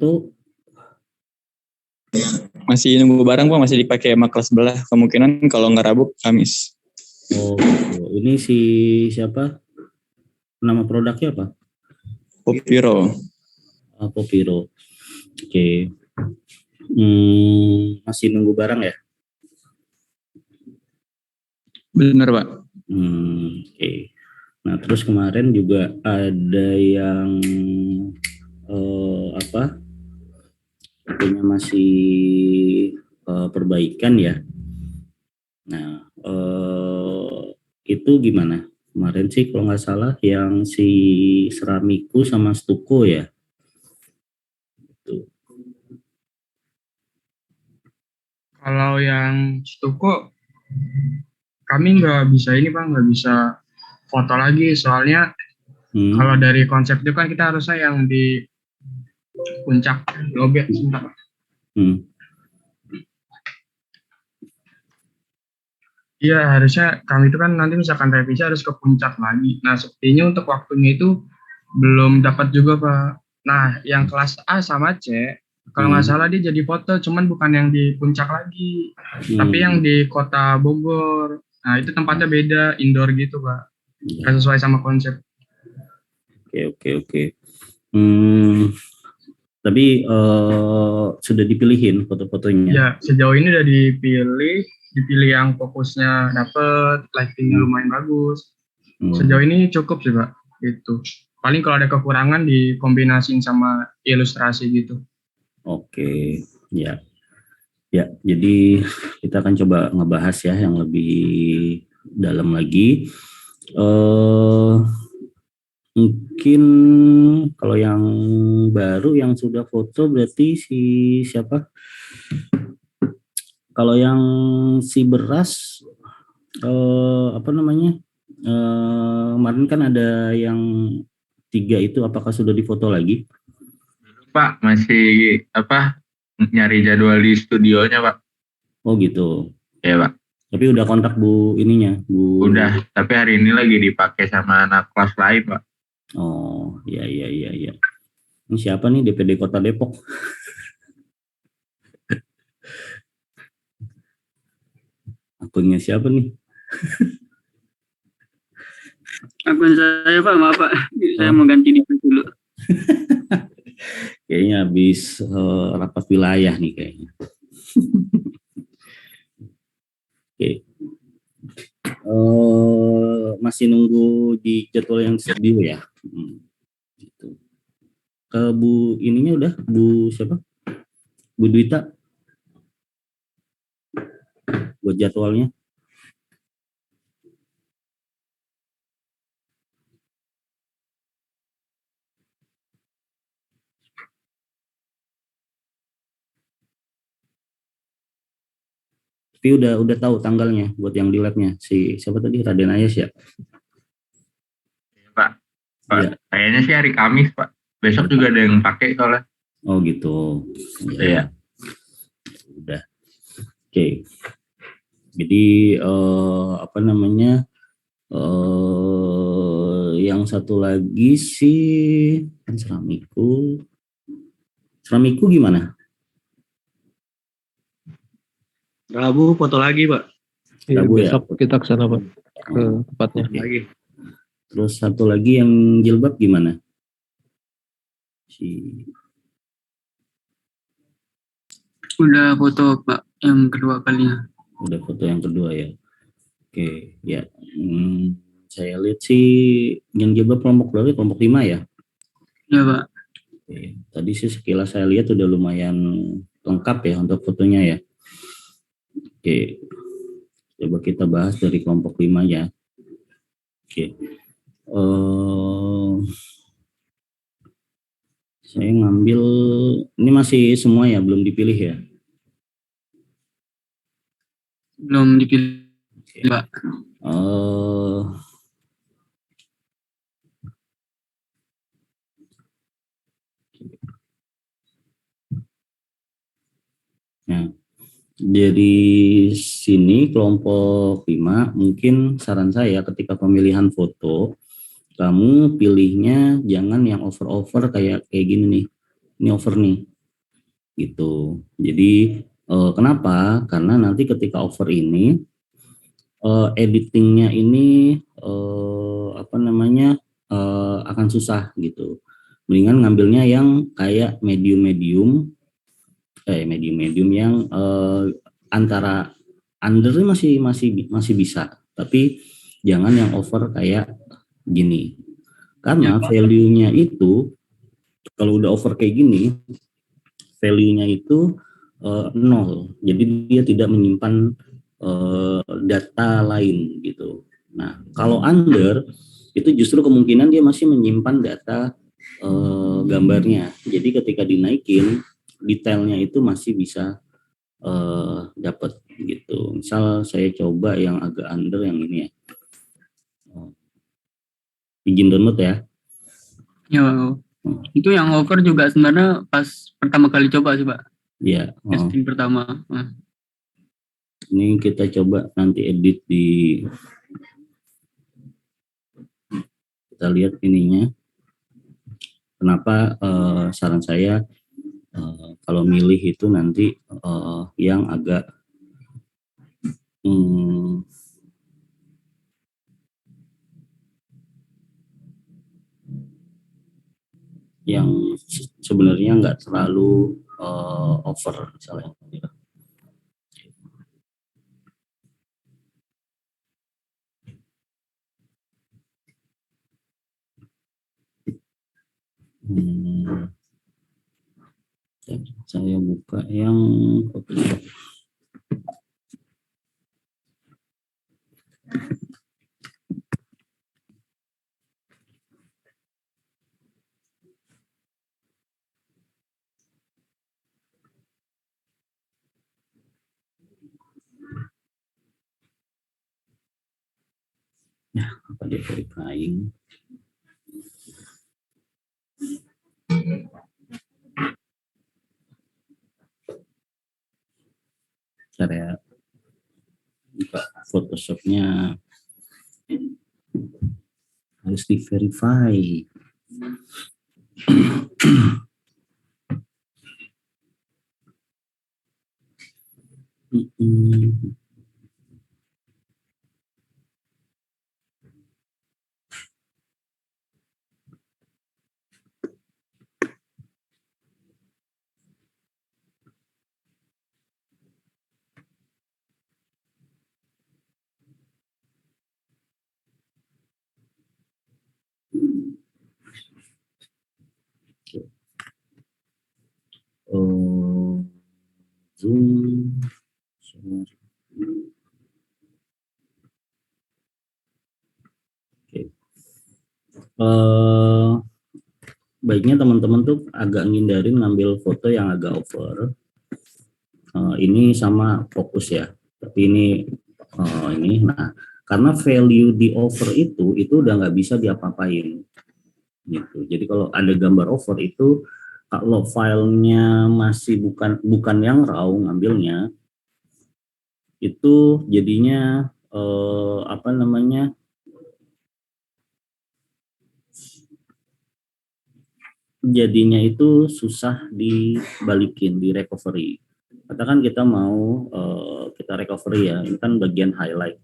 foto? Masih nunggu barang Pak, masih dipakai sama kelas sebelah. Kemungkinan kalau nggak Rabu, Kamis. Oh, ini si siapa? Nama produknya apa? Popiro. Popiro. Oke. Masih nunggu barang ya? Bener Pak. Oke. Nah, terus kemarin juga ada yang masih perbaikan ya. Nah, itu gimana? Kemarin sih kalau nggak salah yang si Seramiku sama Stuko ya. Gitu. Kalau yang Stuko, kami nggak bisa ini Pak, nggak bisa foto lagi. Soalnya kalau dari konsep itu kan kita harusnya yang di puncak lobet sebentar. Iya, harusnya kami itu kan nanti misalkan revisi harus ke puncak lagi. Nah, sepertinya untuk waktunya itu belum dapat juga, Pak. Nah, yang kelas A sama C, kalau nggak salah dia jadi foto, cuman bukan yang di puncak lagi, tapi yang di kota Bogor. Nah, itu tempatnya beda, indoor gitu, Pak. Nggak sesuai sama konsep. Oke. Tapi sudah dipilihin foto-fotonya? Ya, sejauh ini udah dipilih yang fokusnya dapet, lightingnya lumayan bagus. Sejauh ini cukup sih Pak, itu. Paling kalau ada kekurangan dikombinasiin sama ilustrasi gitu. Oke, ya. Jadi kita akan coba ngebahas ya yang lebih dalam lagi. Mungkin kalau yang baru yang sudah foto berarti si siapa? Kalau yang si beras kemarin kan ada yang 3 itu, apakah sudah difoto lagi? Pak, masih nyari jadwal di studionya Pak. Oh gitu. Ya Pak. Tapi udah kontak Bu ininya, Bu. Udah, tapi hari ini lagi dipakai sama anak kelas lain Pak. Oh, iya. Ini siapa nih DPD Kota Depok? Akunnya siapa nih? Akun saya Pak, maaf Pak. Saya mau ganti DP dulu. Kayaknya habis rapat wilayah nih kayaknya. Oke. Masih nunggu di jadwal yang studio ya. Gitu. Ke Bu ininya udah, Bu siapa? Bu Dwita. Buat jadwalnya. Tapi udah tahu tanggalnya buat yang di labnya si siapa tadi, Raden Ayas ya? Pak, ya. Kayaknya sih hari Kamis Pak. Besok juga ada yang pakai soalnya. Oh gitu. Iya. Udah. Oke. Jadi yang satu lagi sih kan Seramiku gimana? Rabu foto lagi Pak. Rabu besok ya? Kita kesana Pak, ke tempatnya. Lagi. Terus satu lagi yang jilbab gimana? Udah foto Pak yang kedua kalinya. Udah foto yang kedua ya. Oke, ya. Saya lihat sih yang jilbab kelompok berapa? Kelompok 5 ya? Iya Pak. Oke. Tadi sih sekilas saya lihat udah lumayan lengkap ya untuk fotonya ya. Oke, coba kita bahas dari kelompok 5 ya. Oke, saya ngambil, ini masih semua ya, belum dipilih ya? Belum dipilih Pak. Nah, dari sini kelompok 5 mungkin saran saya ketika pemilihan foto kamu pilihnya jangan yang over kayak gini nih. ini over nih gitu. Jadi kenapa? Karena nanti ketika over ini editingnya ini apa namanya akan susah gitu. Mendingan ngambilnya yang kayak medium-medium yang antara under masih bisa, tapi jangan yang over kayak gini. Karena value-nya itu kalau udah over kayak gini, value-nya itu nol. Jadi dia tidak menyimpan data lain gitu. Nah, kalau under itu justru kemungkinan dia masih menyimpan data gambarnya. Jadi ketika dinaikin, detailnya itu masih bisa dapat gitu. Misal saya coba yang agak under yang ini ya. Izin download ya. Ya, itu yang over juga sebenarnya pas pertama kali coba sih Pak. Iya. Testing pertama. Ini kita coba nanti edit di, kita lihat ininya. Kenapa saran saya kalau milih itu nanti yang agak yang sebenarnya nggak terlalu over misalnya. Saya buka yang Photoshop. Ya, apa dia verifying? Saya buka Photoshopnya, harus di verify. Zoom. Oke. Baiknya teman-teman tuh agak ngindarin ngambil foto yang agak over. Ini sama fokus ya, tapi ini nah karena value di over itu udah nggak bisa diapa-apain gitu. Jadi kalau ada gambar over itu, kalau filenya masih bukan yang raw ngambilnya, itu jadinya apa namanya, jadinya itu susah dibalikin, di recovery. Katakan kita mau kita recovery ya, ini kan bagian highlight.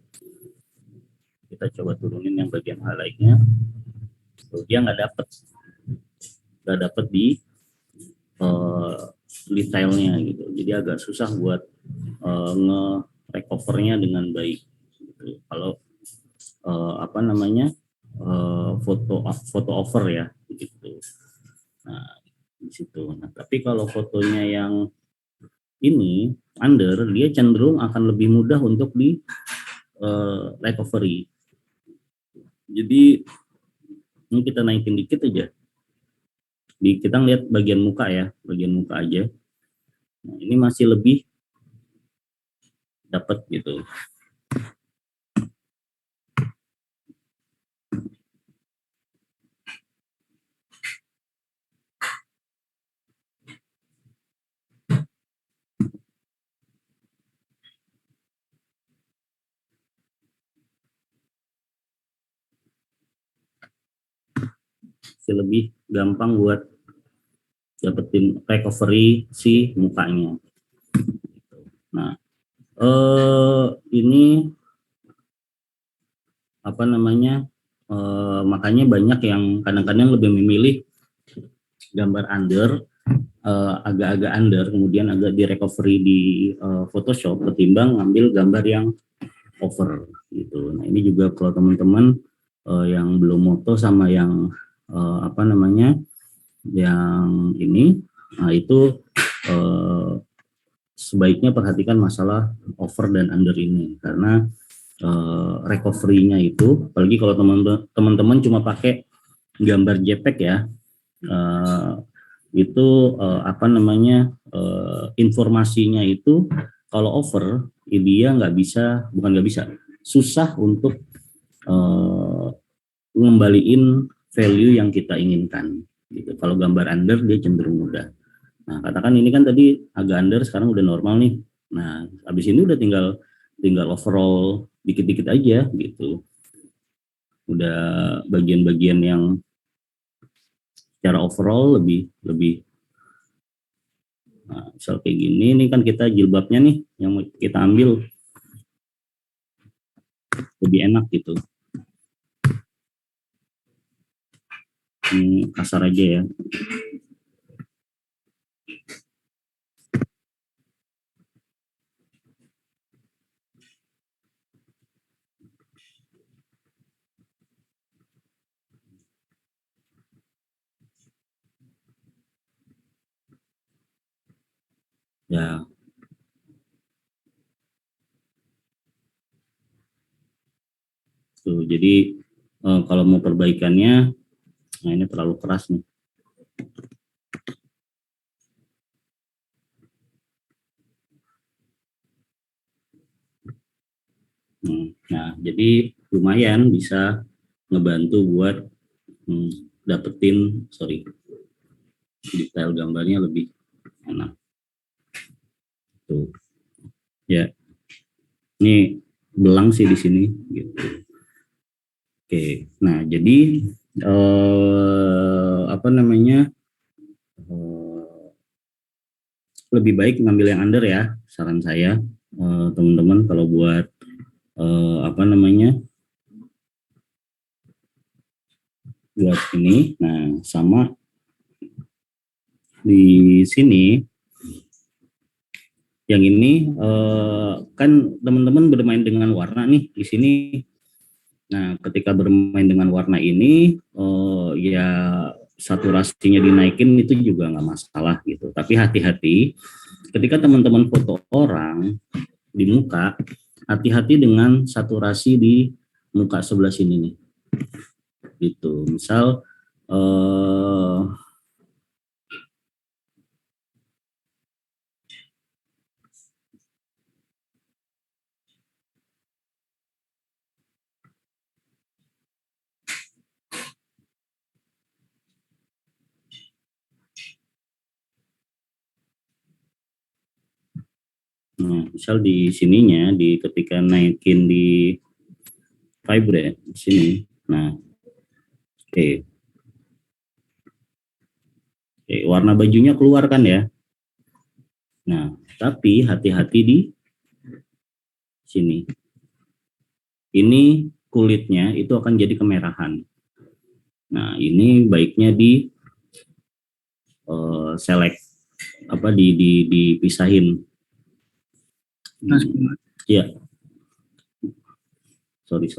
Kita coba turunin yang bagian highlightnya. Tuh, dia nggak dapet di detailnya gitu. Jadi agak susah buat nge-recovernya dengan baik. Gitu. Kalau apa namanya foto over ya, gitu. Nah di situ. Nah tapi kalau fotonya yang ini under, dia cenderung akan lebih mudah untuk di recovery. Jadi ini kita naikin dikit aja. Kita lihat bagian muka ya, bagian muka aja. Nah, ini masih lebih dapat gitu. Masih lebih gampang buat dapetin recovery si mukanya. Nah, ini apa namanya, makanya banyak yang kadang-kadang lebih memilih gambar under, agak-agak under, kemudian agak di recovery di Photoshop ketimbang ngambil gambar yang over gitu. Nah ini juga kalau teman-teman yang belum moto sama yang apa namanya, yang ini, nah itu sebaiknya perhatikan masalah over dan under ini, karena recovery-nya itu, apalagi kalau teman-teman cuma pakai gambar JPEG ya, itu apa namanya, informasinya itu kalau over dia nggak bisa, bukan nggak bisa, susah untuk ngembaliin value yang kita inginkan gitu. Kalau gambar under dia cenderung mudah. Nah katakan ini kan tadi agak under, sekarang udah normal nih. Nah habis ini udah tinggal overall dikit-dikit aja gitu. Udah bagian-bagian yang secara overall lebih nah, misal kayak gini, ini kan kita jilbabnya nih yang kita ambil, lebih enak gitu. Ini kasar aja ya. Ya. Tuh, jadi kalau mau perbaikannya, nah ini terlalu keras nih. Nah, jadi lumayan bisa ngebantu buat dapetin, detail gambarnya lebih enak. Tuh, ya. Ini belang sih di sini, gitu. Oke, nah jadi apa namanya, lebih baik ngambil yang under ya, saran saya teman-teman kalau buat apa namanya, buat ini. Nah sama di sini yang ini kan teman-teman bermain dengan warna nih di sini. Nah ketika bermain dengan warna ini ya saturasinya dinaikin itu juga nggak masalah gitu, tapi hati-hati ketika teman-teman foto orang di muka, hati-hati dengan saturasi di muka sebelah sini nih gitu. Misal nah, misal di sininya, di ketika naikin di vibrate di sini. Nah, oke, warna bajunya keluar kan ya. Nah, tapi hati-hati di sini. Ini kulitnya itu akan jadi kemerahan. Nah, ini baiknya di select apa dipisahin. Iya. Sorry.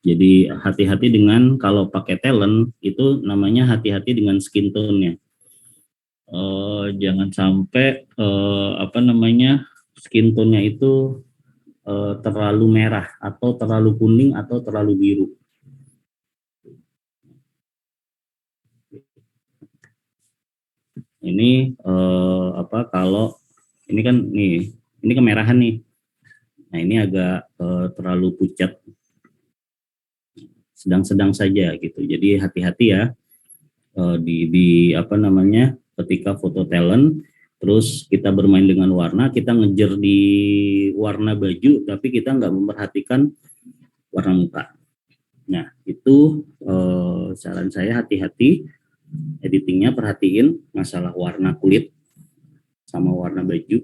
Jadi hati-hati dengan kalau pakai talent itu namanya hati-hati dengan skin tone-nya. Jangan sampai apa namanya, skin tone-nya itu terlalu merah atau terlalu kuning atau terlalu biru. Ini apa, kalau ini kan nih, ini kemerahan nih. Nah ini agak terlalu pucat, sedang-sedang saja gitu. Jadi hati-hati ya di apa namanya, ketika foto talent Terus kita bermain dengan warna, kita ngejar di warna baju, tapi kita nggak memperhatikan warna muka. Nah, itu saran saya hati-hati editingnya, perhatiin masalah warna kulit sama warna baju.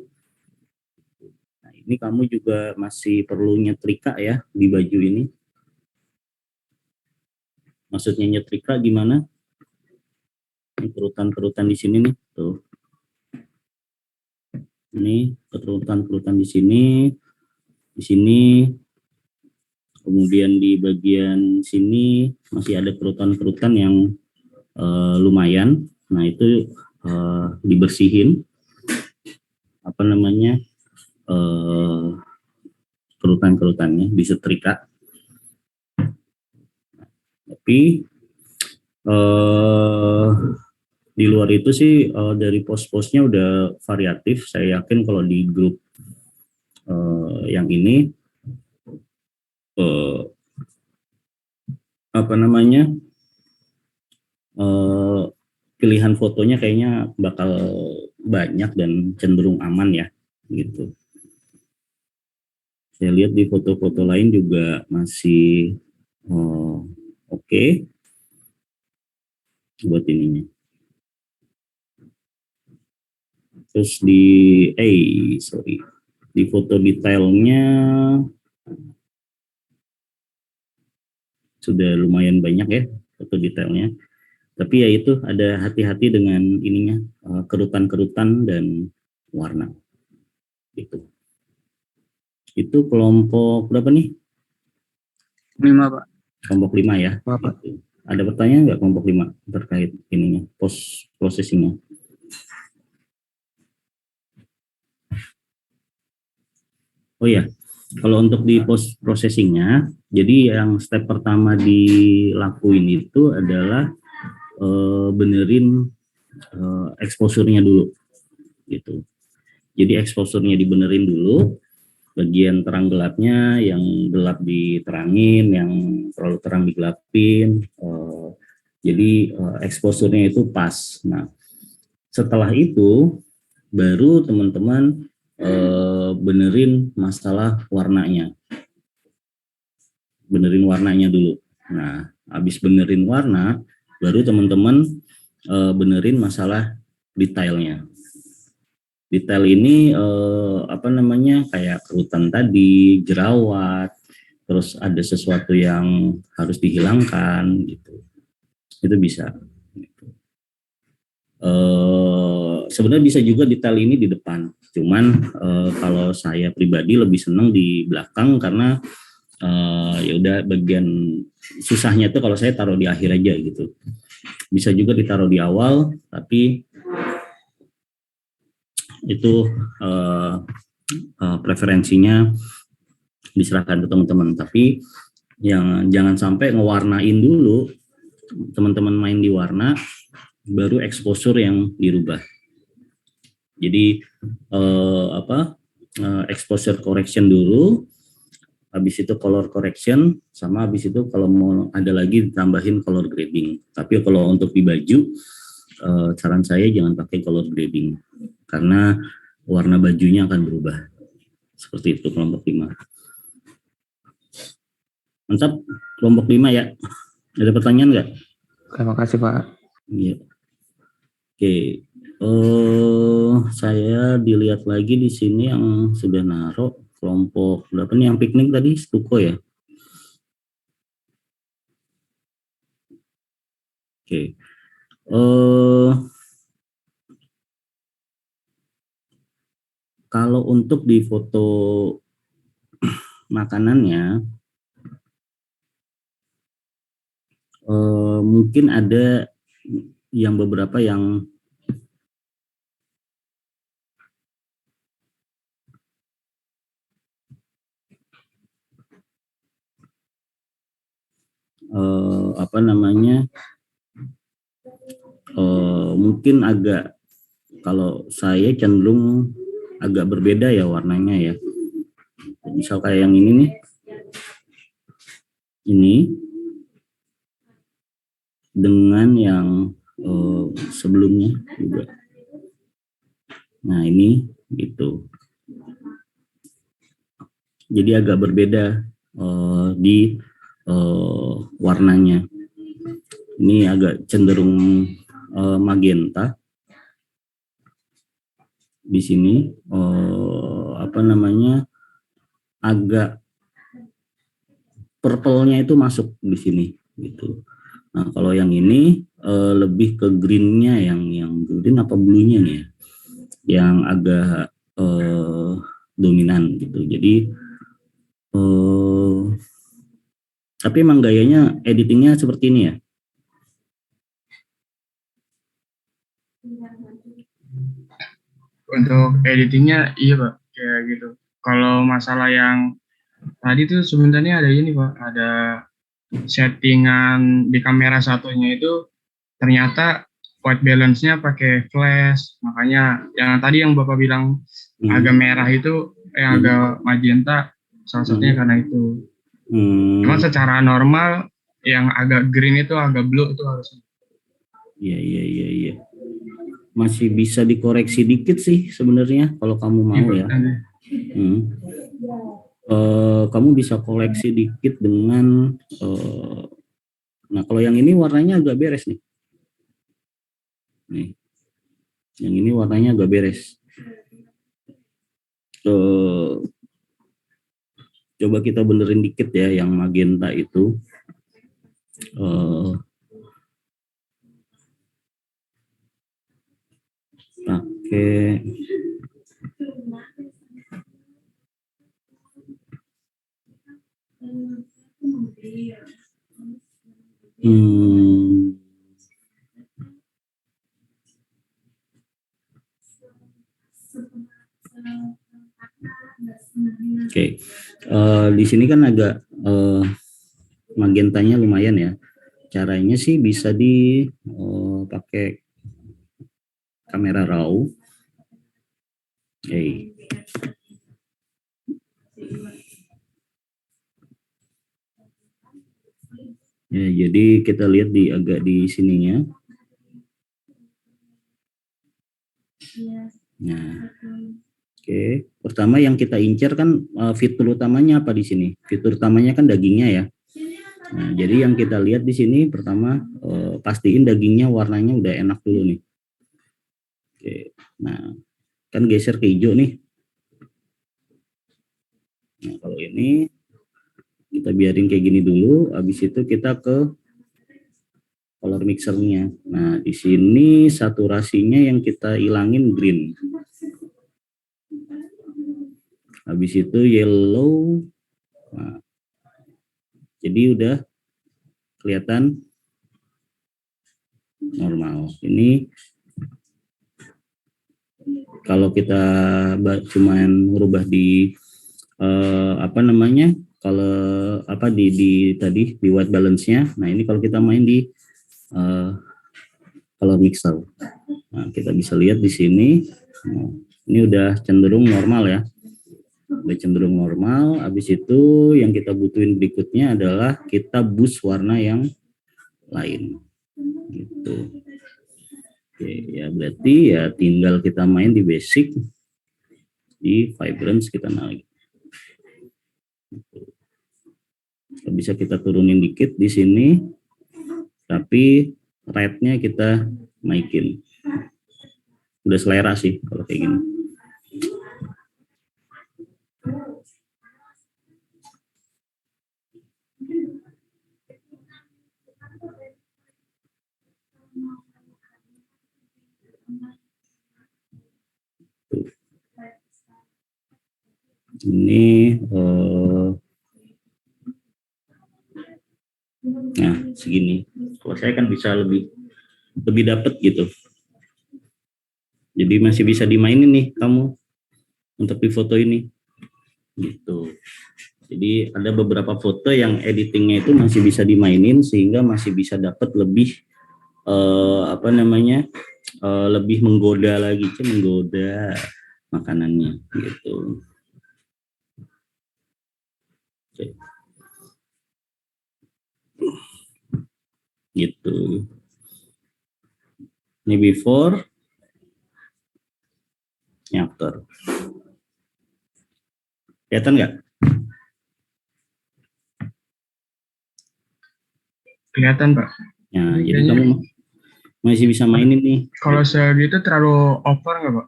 Nah, ini kamu juga masih perlu nyetrika ya di baju ini. Maksudnya nyetrika gimana? Ini kerutan-kerutan di sini nih, tuh. Ini kerutan-kerutan di sini, kemudian di bagian sini masih ada kerutan-kerutan yang lumayan. Nah, itu dibersihin, kerutan-kerutannya disetrika. Tapi di luar itu sih dari pos-posnya udah variatif. Saya yakin kalau di grup yang ini pilihan fotonya kayaknya bakal banyak dan cenderung aman ya gitu. Saya lihat di foto-foto lain juga masih oke buat ininya. Terus di foto detailnya sudah lumayan banyak ya foto detailnya. Tapi ya itu, ada hati-hati dengan ininya, kerutan-kerutan dan warna. Itu kelompok berapa nih? 5, Pak. Kelompok 5 ya. Bapak. Gitu. Ada pertanyaan nggak kelompok 5 terkait ininya, processingnya? Oh ya, kalau untuk di post processingnya, jadi yang step pertama dilakuin itu adalah benerin exposure-nya dulu, gitu. Jadi exposure-nya dibenerin dulu, bagian terang gelapnya, yang gelap diterangin, yang terlalu terang digelapin. Jadi exposure-nya itu pas. Nah, setelah itu baru teman-teman benerin masalah warnanya. Benerin warnanya dulu. Nah, habis benerin warna, baru teman-teman benerin masalah detailnya. Detail ini kayak kerutan tadi, jerawat, terus ada sesuatu yang harus dihilangkan gitu. Itu bisa. Sebenarnya bisa juga detail ini di depan. Cuman kalau saya pribadi lebih senang di belakang karena ya udah bagian susahnya tuh kalau saya taruh di akhir aja gitu. Bisa juga ditaruh di awal, tapi itu preferensinya diserahkan ke teman-teman. Tapi yang jangan sampai ngewarnain dulu, teman-teman main di warna, baru exposure yang dirubah. Jadi exposure correction dulu, habis itu color correction, sama habis itu kalau mau ada lagi ditambahin color grading. Tapi kalau untuk di baju, saran saya jangan pakai color grading karena warna bajunya akan berubah. Seperti itu kelompok 5. Mantap, kelompok 5 ya. Ada pertanyaan nggak? Terima kasih Pak. Iya. Oke. Saya dilihat lagi di sini yang sudah naruh kelompok berapa nih yang piknik tadi, Stuko ya? Oke. Kalau untuk di foto makanannya, mungkin ada yang beberapa yang mungkin agak, kalau saya cenderung agak berbeda ya warnanya ya. Misal kayak yang ini nih, ini dengan yang sebelumnya juga. Nah ini gitu. Jadi agak berbeda di warnanya. Ini agak cenderung magenta. Di sini apa namanya, agak purple-nya itu masuk di sini gitu. Nah kalau yang ini lebih ke green-nya, yang green apa blue-nya nih ya, yang agak dominan gitu. Jadi tapi emang gayanya editingnya seperti ini ya. Untuk editingnya iya Pak, kayak gitu. Kalau masalah yang tadi tuh sebenarnya ada ini Pak, ada settingan di kamera satunya itu ternyata white balance-nya pakai flash, makanya yang tadi yang Bapak bilang agak merah itu, agak magenta, salah satunya karena itu. Memang secara normal yang agak green itu agak blue itu harusnya. Iya. Masih bisa dikoreksi dikit sih sebenarnya kalau kamu mau ya. Kamu bisa koleksi dikit dengan nah kalau yang ini warnanya agak beres nih. Nih. Yang ini warnanya agak beres. Coba kita benerin dikit ya yang magenta itu. Pakai Oke. Di sini kan agak magentanya lumayan ya. Caranya sih bisa pakai kamera RAW. Ya, jadi kita lihat agak di sininya. Nah, oke. Pertama yang kita incar kan fitur utamanya apa di sini? Fitur utamanya kan dagingnya ya. Nah, jadi yang kita lihat di sini pertama pastiin dagingnya warnanya udah enak dulu nih. Oke. Nah, kan geser ke hijau nih. Nah, kalau ini kita biarin kayak gini dulu, habis itu kita ke color mixernya. Nah, di sini saturasinya yang kita ilangin green. Habis itu yellow. Nah, jadi udah kelihatan normal. Ini kalau kita cuman merubah di apa namanya, kalau apa di tadi di white balance-nya. Nah, ini kalau kita main di color mixer. Nah, kita bisa lihat di sini. Nah, ini udah cenderung normal ya. Udah cenderung normal. Habis itu yang kita butuhin berikutnya adalah kita boost warna yang lain. Gitu. Oke, ya berarti ya tinggal kita main di basic, di vibrance kita naik. Bisa kita turunin dikit di sini, tapi rate-nya kita naikin. Udah selera sih kalau kayak gini. Ini nah segini. Kalau saya kan bisa lebih dapet gitu. Jadi masih bisa dimainin nih kamu untuk di foto ini gitu. Jadi ada beberapa foto yang editingnya itu masih bisa dimainin sehingga masih bisa dapat lebih apa namanya, lebih menggoda lagi, menggoda makanannya gitu. Oke. Gitu. Ini before, Ini aktor. Kelihatan nggak? Kelihatan Pak. Nah, jadi Kayaknya- kamu masih bisa mainin nih. Kalau segitu terlalu over nggak Pak?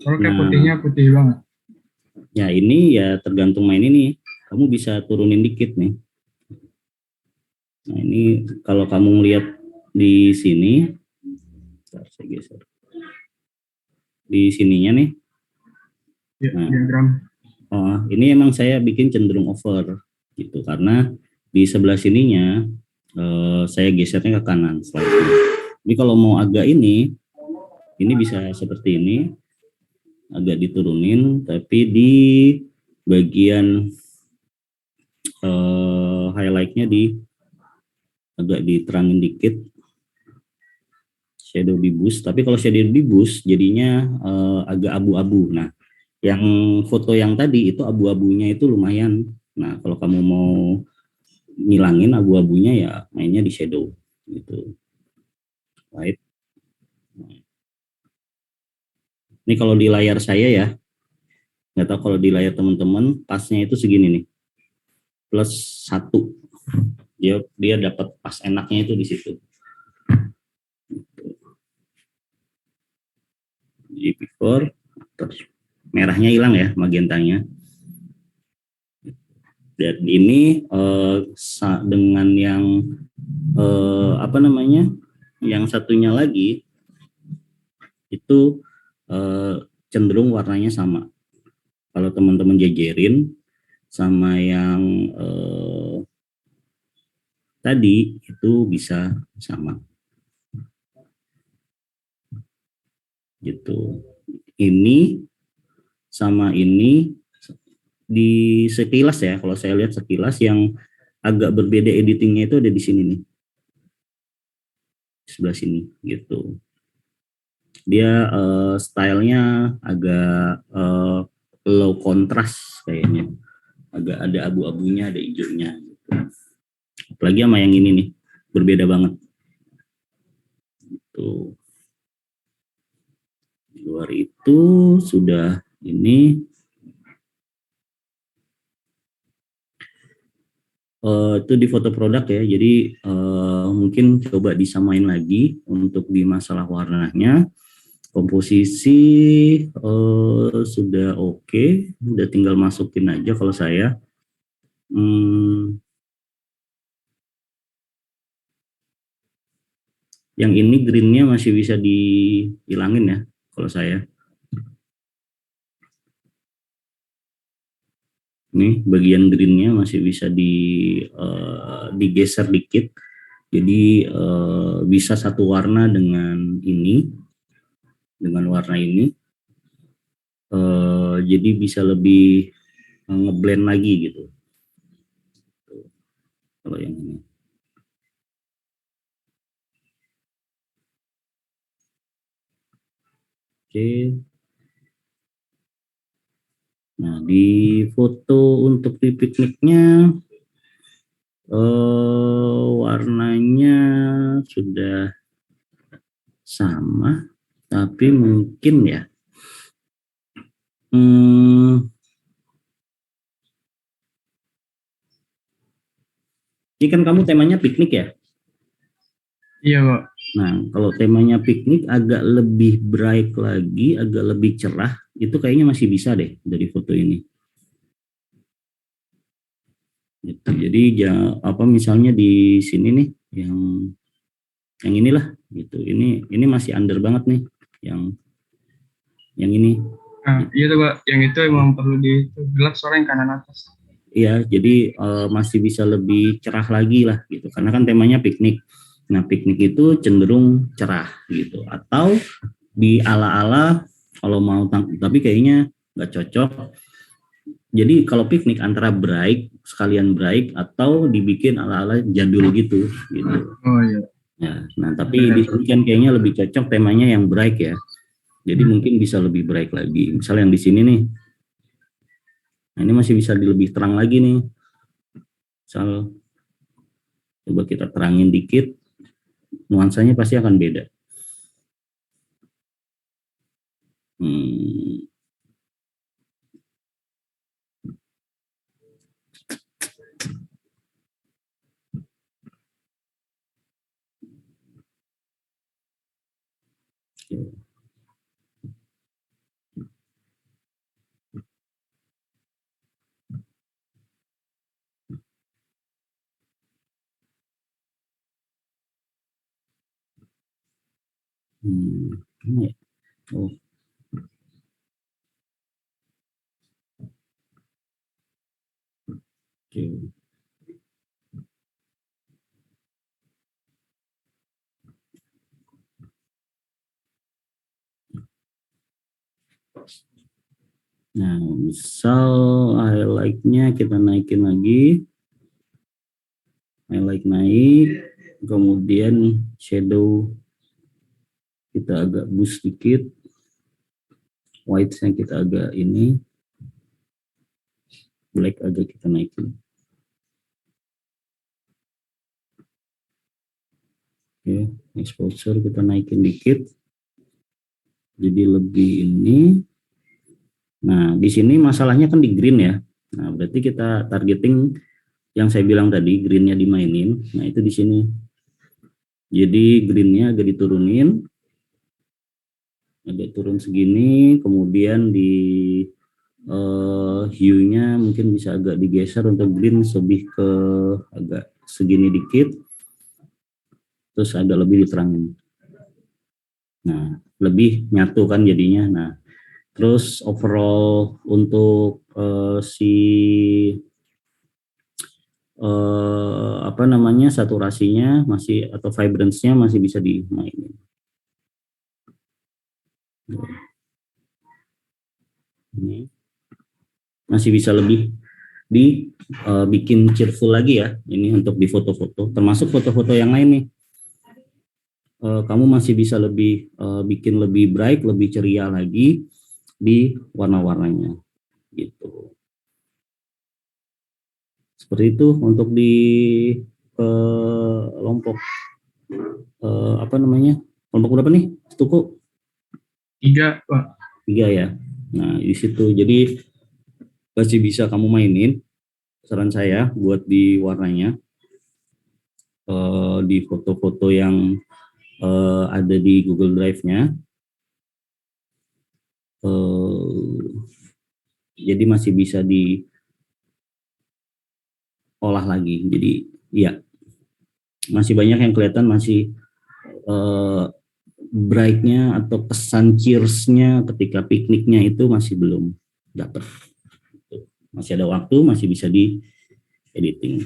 Soalnya kayak Nah. putihnya putih banget. Ya ini ya tergantung main ini. Kamu bisa turunin dikit nih. Nah ini kalau kamu lihat di sini, bentar, saya geser. Di sininya nih. Ya, Nah. diagram. Oh, ini emang saya bikin cenderung over gitu karena di sebelah sininya saya gesernya ke kanan slightly. Jadi kalau mau agak ini bisa seperti ini, agak diturunin, tapi di bagian highlightnya agak diterangin dikit, shadow di boost. Tapi kalau shadow di boost jadinya agak abu-abu. Nah, yang foto yang tadi itu abu-abunya itu lumayan. Nah, kalau kamu mau ngilangin abu-abunya ya mainnya di shadow gitu. Right. Ini kalau di layar saya ya, nggak tahu kalau di layar teman-teman pasnya itu segini nih, +1. Dia dapat pas enaknya itu di situ. Jadi before, terus merahnya hilang ya, magentanya. Dan ini dengan yang apa namanya, yang satunya lagi itu cenderung warnanya sama. Kalau teman-teman jejerin sama yang tadi itu bisa sama. Gitu. Ini sama ini di sekilas ya, kalau saya lihat sekilas yang agak berbeda editingnya itu ada di sini nih, sebelah sini gitu. Dia stylenya agak low contrast kayaknya, agak ada abu-abunya, ada hijaunya gitu. Apalagi sama yang ini nih, berbeda banget gitu. Di luar itu sudah ini itu di foto produk ya, jadi mungkin coba disamain lagi untuk di masalah warnanya. Komposisi sudah oke, udah tinggal masukin aja kalau saya. Yang ini greennya masih bisa dihilangin ya kalau saya. Nih bagian greennya masih bisa digeser dikit, jadi bisa satu warna dengan ini, dengan warna ini, jadi bisa lebih ngeblend lagi gitu. Kalau yang ini. Oke. Nah, di foto untuk di pikniknya warnanya sudah sama, tapi mungkin ya ini kan kamu temanya piknik ya? Iya Pak. Nah, kalau temanya piknik agak lebih bright lagi, agak lebih cerah, itu kayaknya masih bisa deh dari foto ini. Gitu. Jadi apa misalnya di sini nih yang inilah gitu. Ini masih under banget nih yang ini. Nah, iya tuh Pak, yang itu emang perlu gelap soalnya yang kanan atas. Iya, jadi masih bisa lebih cerah lagi lah gitu. Karena kan temanya piknik. Nah, piknik itu cenderung cerah gitu. Atau di ala-ala kalau mau tapi kayaknya nggak cocok. Jadi kalau piknik antara bright, sekalian bright, atau dibikin ala-ala jadul gitu. Oh iya. Ya, nah tapi di sini kan kayaknya lebih cocok temanya yang bright ya. Jadi mungkin bisa lebih bright lagi. Misal yang di sini nih. Nah, ini masih bisa lebih terang lagi nih. Misal coba kita terangin dikit, nuansanya pasti akan beda. Mana ya? Oh. Oke. Nah, misal highlight-nya kita naikin lagi. Highlight naik, kemudian shadow kita agak boost sedikit. White-nya kita agak ini. Black agak kita naikin. Oke, exposure kita naikin dikit. Jadi lebih ini. Nah, di sini masalahnya kan di green ya. Nah, berarti kita targeting yang saya bilang tadi, green-nya dimainin. Nah, itu di sini. Jadi green-nya agak diturunin. Agak turun segini, kemudian di hue-nya mungkin bisa agak digeser untuk green lebih ke agak segini dikit. Terus agak lebih diterangin. Nah, lebih nyatu kan jadinya. Nah, terus overall untuk apa namanya, saturasinya masih atau vibrance-nya masih bisa dimainin. Ini masih bisa lebih bikin cheerful lagi ya. Ini untuk di foto-foto, termasuk foto-foto yang lain nih. Kamu masih bisa lebih bikin lebih bright, lebih ceria lagi di warna-warnanya gitu. Seperti itu untuk di kelompok apa namanya, kelompok berapa nih, Tuku? 3, Pak. 3 ya. Nah, di situ jadi pasti bisa kamu mainin. Saran saya buat di warnanya, di foto-foto yang ada di Google Drive-nya. Jadi masih bisa diolah lagi. Jadi ya masih banyak yang kelihatan masih bright-nya atau pesan cheers-nya ketika pikniknya itu masih belum dapat. Masih ada waktu, masih bisa di editing.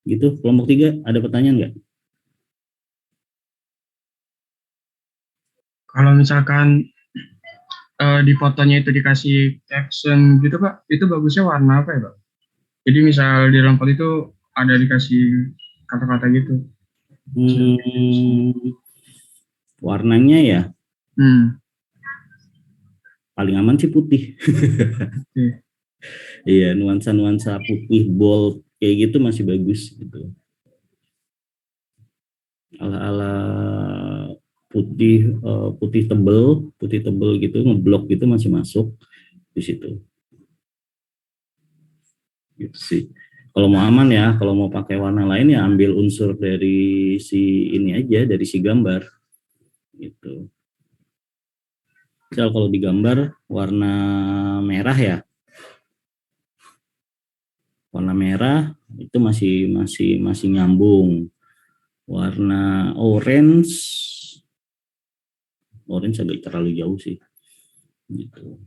Gitu. Kelompok 3 ada pertanyaan nggak? Kalau misalkan di fotonya itu dikasih caption gitu Pak, itu bagusnya warna apa ya Pak? Jadi misal di dalam foto itu ada dikasih kata-kata gitu. Warnanya ya paling aman sih putih. Iya, nuansa-nuansa putih bold kayak gitu masih bagus gitu. Ala-ala putih tebel gitu, ngeblok gitu masih masuk di situ. Gitu sih. Kalau mau aman ya, kalau mau pakai warna lain ya ambil unsur dari si ini aja, dari si gambar. Gitu. Misal kalau di gambar warna merah ya. Warna merah itu masih nyambung. Warna orange agak terlalu jauh sih. Gitu.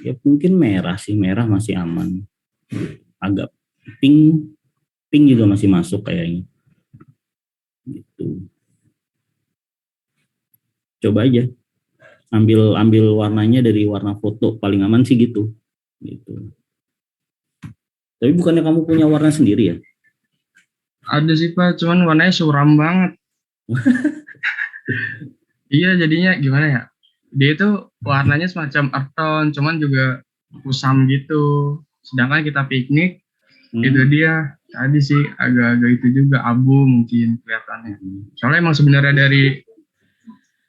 Ya mungkin merah masih aman. Agak pink juga masih masuk kayaknya. Gitu. Coba aja ambil warnanya dari warna foto, paling aman sih gitu. Tapi bukannya kamu punya warna sendiri ya? Ada sih Pak, cuman warnanya suram banget. Iya, jadinya gimana ya? Dia itu warnanya semacam earth tone, cuman juga kusam gitu. Sedangkan kita piknik, itu dia tadi sih agak-agak itu juga abu mungkin kelihatannya. Soalnya emang sebenarnya dari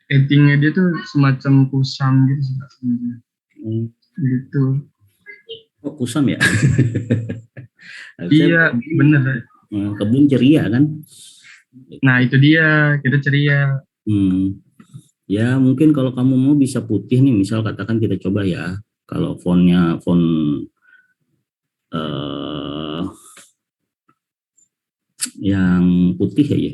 editingnya dia tuh semacam kusam gitu sebenarnya. Gitu. Oh, kusam ya? Iya, bener. Kebun ceria kan? Nah itu dia, kita ceria. Ya mungkin kalau kamu mau bisa putih nih, misal katakan kita coba ya, kalau font yang putih aja.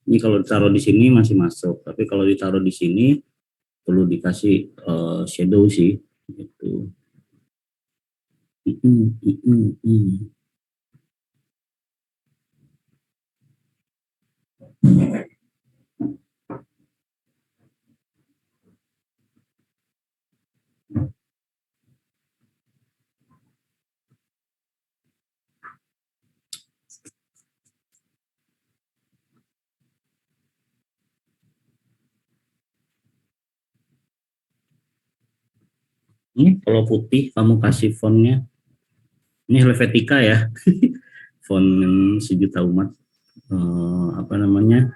Ini kalau ditaruh di sini masih masuk, tapi kalau ditaruh di sini perlu dikasih shadow sih, gitu. Ini kalau putih kamu kasih fontnya, ini Helvetica ya, font sejuta umat, apa namanya,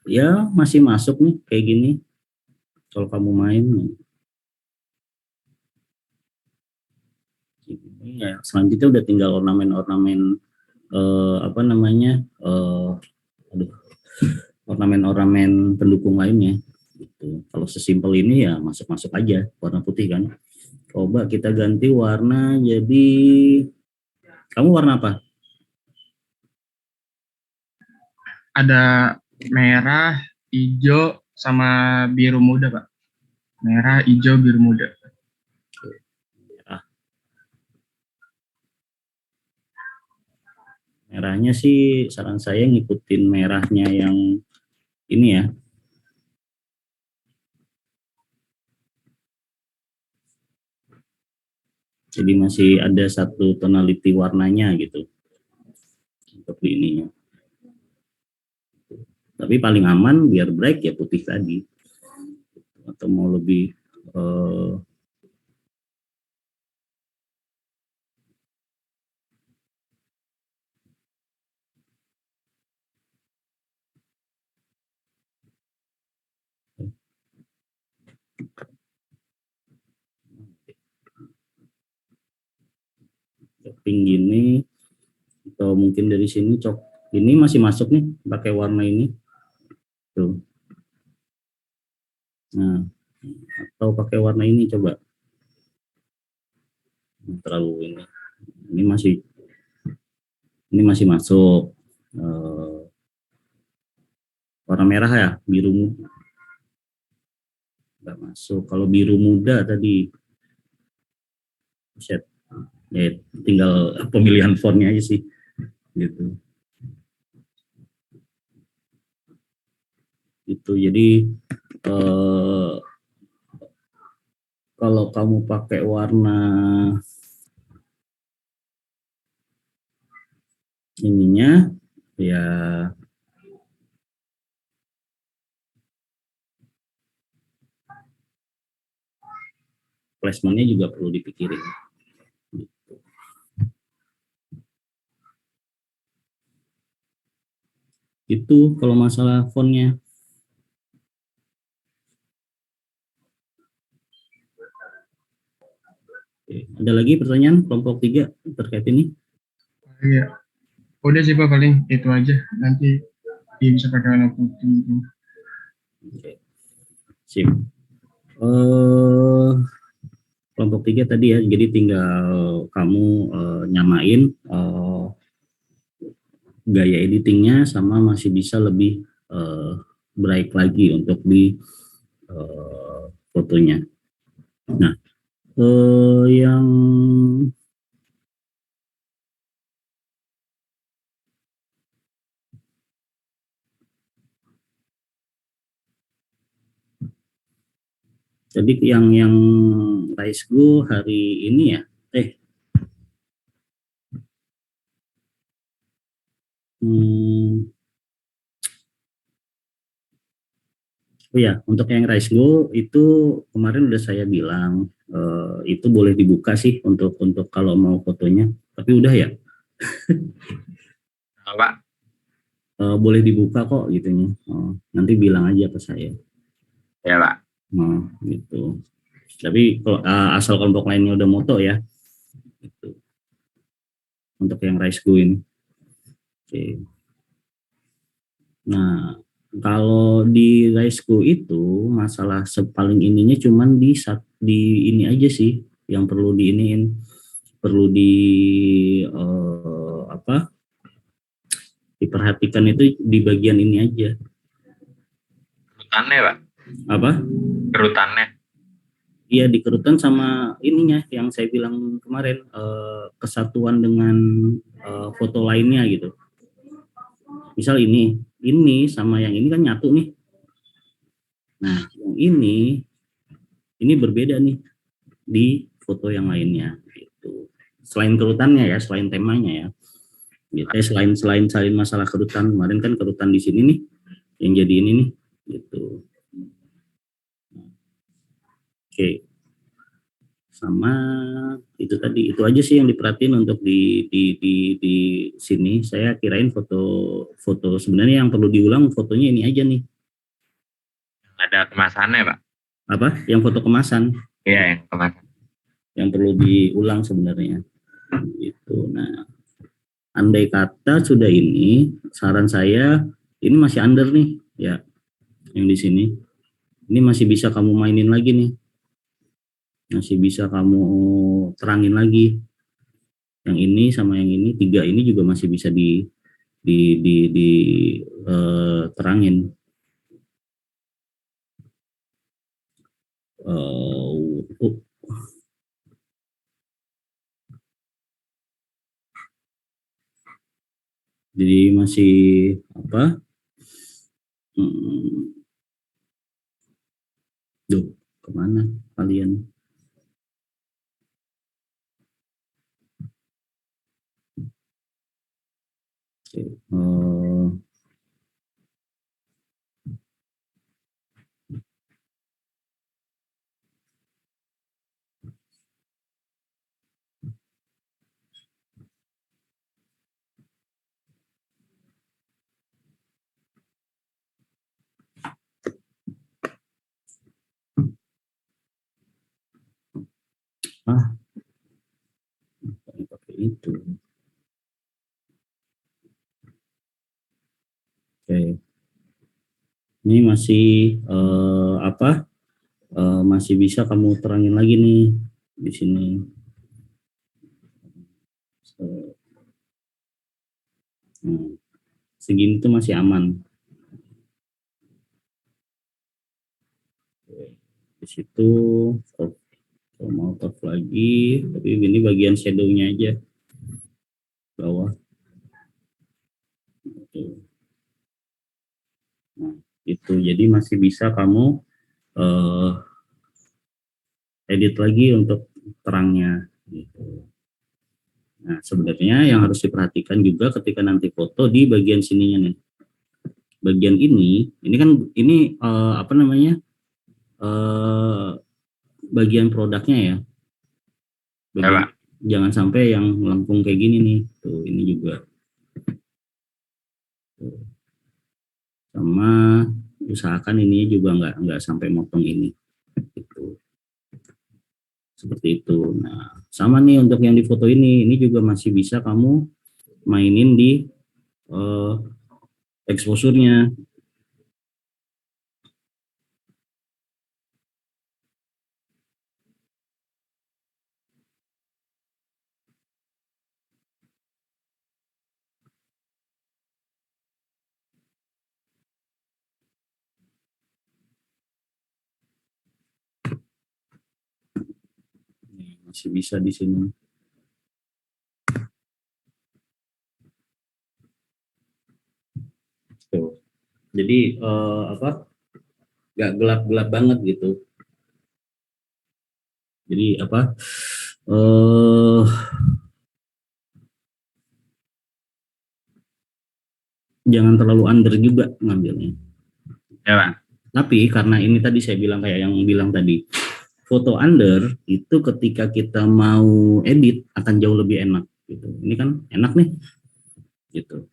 ya masih masuk nih kayak gini kalau kamu main. Ya, selanjutnya udah tinggal ornamen-ornamen, apa namanya, ornamen-ornamen pendukung lainnya. Gitu. Kalau sesimpel ini ya masuk-masuk aja warna putih kan. Coba kita ganti warna jadi, kamu warna apa? Ada merah, hijau, sama biru muda, Pak. Merah, hijau, biru muda. Merahnya sih saran saya ngikutin merahnya yang ini ya. Jadi masih ada satu tonality warnanya gitu untuk di ininya. Tapi paling aman biar bright ya putih tadi. Atau mau lebih pink gini, atau mungkin dari sini ini masih masuk nih pakai warna ini tuh. Nah, atau pakai warna ini coba. Terlalu ini masih masuk. Warna merah ya, biru nggak masuk. Kalau biru muda tadi, set, ya tinggal pemilihan fontnya aja sih, gitu. Itu jadi kalau kamu pakai warna ininya ya placementnya juga perlu dipikirin. Itu kalau masalah fontnya. Oke, ada lagi pertanyaan kelompok 3 terkait ini? Iya. Udah sih, Pak, paling itu aja. Nanti bisa pakai warna putih. Oke. Sip. Kelompok 3 tadi ya, jadi tinggal kamu nyamain gaya editingnya sama masih bisa lebih bright lagi untuk di fotonya. Nah, yang jadi yang Rise Go hari ini ya, Oh ya, untuk yang Rise Go itu kemarin udah saya bilang itu boleh dibuka sih untuk kalau mau fotonya. Tapi udah ya, Pak. boleh dibuka kok gitunya. Nanti bilang aja ke saya. Ya Pak. Gitu. Tapi kalau asal kelompok lainnya udah moto ya, gitu. Untuk yang Rise Go ini. Oke. Nah, kalau di Rise Go itu masalah paling ininya cuman di ini aja sih yang perlu diiniin, perlu diperhatikan itu di bagian ini aja. Kerutannya Pak. Apa? Kerutannya. Iya, di kerutan sama ininya yang saya bilang kemarin, kesatuan dengan foto lainnya gitu. Misal ini sama yang ini kan nyatu nih. Nah, yang ini berbeda nih di foto yang lainnya gitu. Selain kerutannya ya, selain temanya ya. Gitu. Selain masalah kerutan, kemarin kan kerutan di sini nih yang jadi ini nih gitu. Oke. Sama itu tadi, itu aja sih yang diperhatiin untuk di sini. Saya kirain foto sebenarnya yang perlu diulang fotonya ini aja nih. Ada kemasannya Pak. Apa? Yang foto kemasan. Iya, yang kemasan. Yang perlu diulang sebenarnya. Gitu. Nah, andai kata sudah ini, saran saya ini masih under nih ya, yang di sini. Ini masih bisa kamu mainin lagi nih. Masih bisa kamu terangin lagi. Yang ini sama yang ini, 3 ini juga masih bisa terangin. Jadi masih apa? Duh, kemana kalian? Pakai itu. Oke. Ini masih masih bisa kamu terangin lagi nih di sini. Segini tuh masih aman. Di situ kalau mau top lagi, tapi ini bagian shadownya aja bawah. Nah, itu jadi masih bisa kamu edit lagi untuk terangnya gitu. Nah, sebenarnya yang harus diperhatikan juga ketika nanti foto di bagian sininya nih. Bagian ini kan apa namanya? Bagian produknya ya. Jangan sampai yang melengkung kayak gini nih. Tuh, ini juga. Tuh. Sama usahakan ini juga nggak sampai motong ini. Gitu. Seperti itu. Nah, sama nih untuk yang di foto ini juga masih bisa kamu mainin di exposure-nya. Masih bisa di sini. Tuh. Jadi nggak gelap-gelap banget gitu. Jadi jangan terlalu under juga ngambilnya. Ya Pak. Tapi karena ini tadi saya bilang kayak yang bilang tadi, foto under itu ketika kita mau edit akan jauh lebih enak gitu. Ini kan enak nih gitu.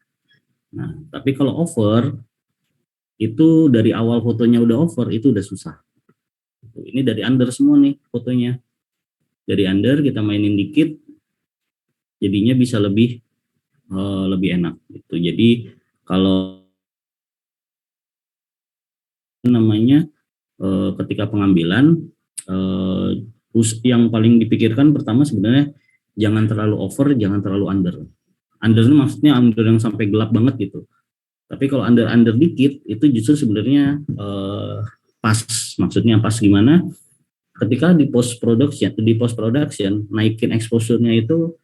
Nah, tapi kalau over itu dari awal fotonya udah over itu udah susah. Ini dari under semua nih fotonya. Dari under kita mainin dikit jadinya bisa lebih enak gitu. Jadi kalau namanya ketika pengambilan yang paling dipikirkan pertama sebenarnya jangan terlalu over, jangan terlalu under. Under itu maksudnya under yang sampai gelap banget gitu. Tapi kalau under dikit itu justru sebenarnya pas. Maksudnya pas gimana? Ketika di post production naikin exposure-nya itu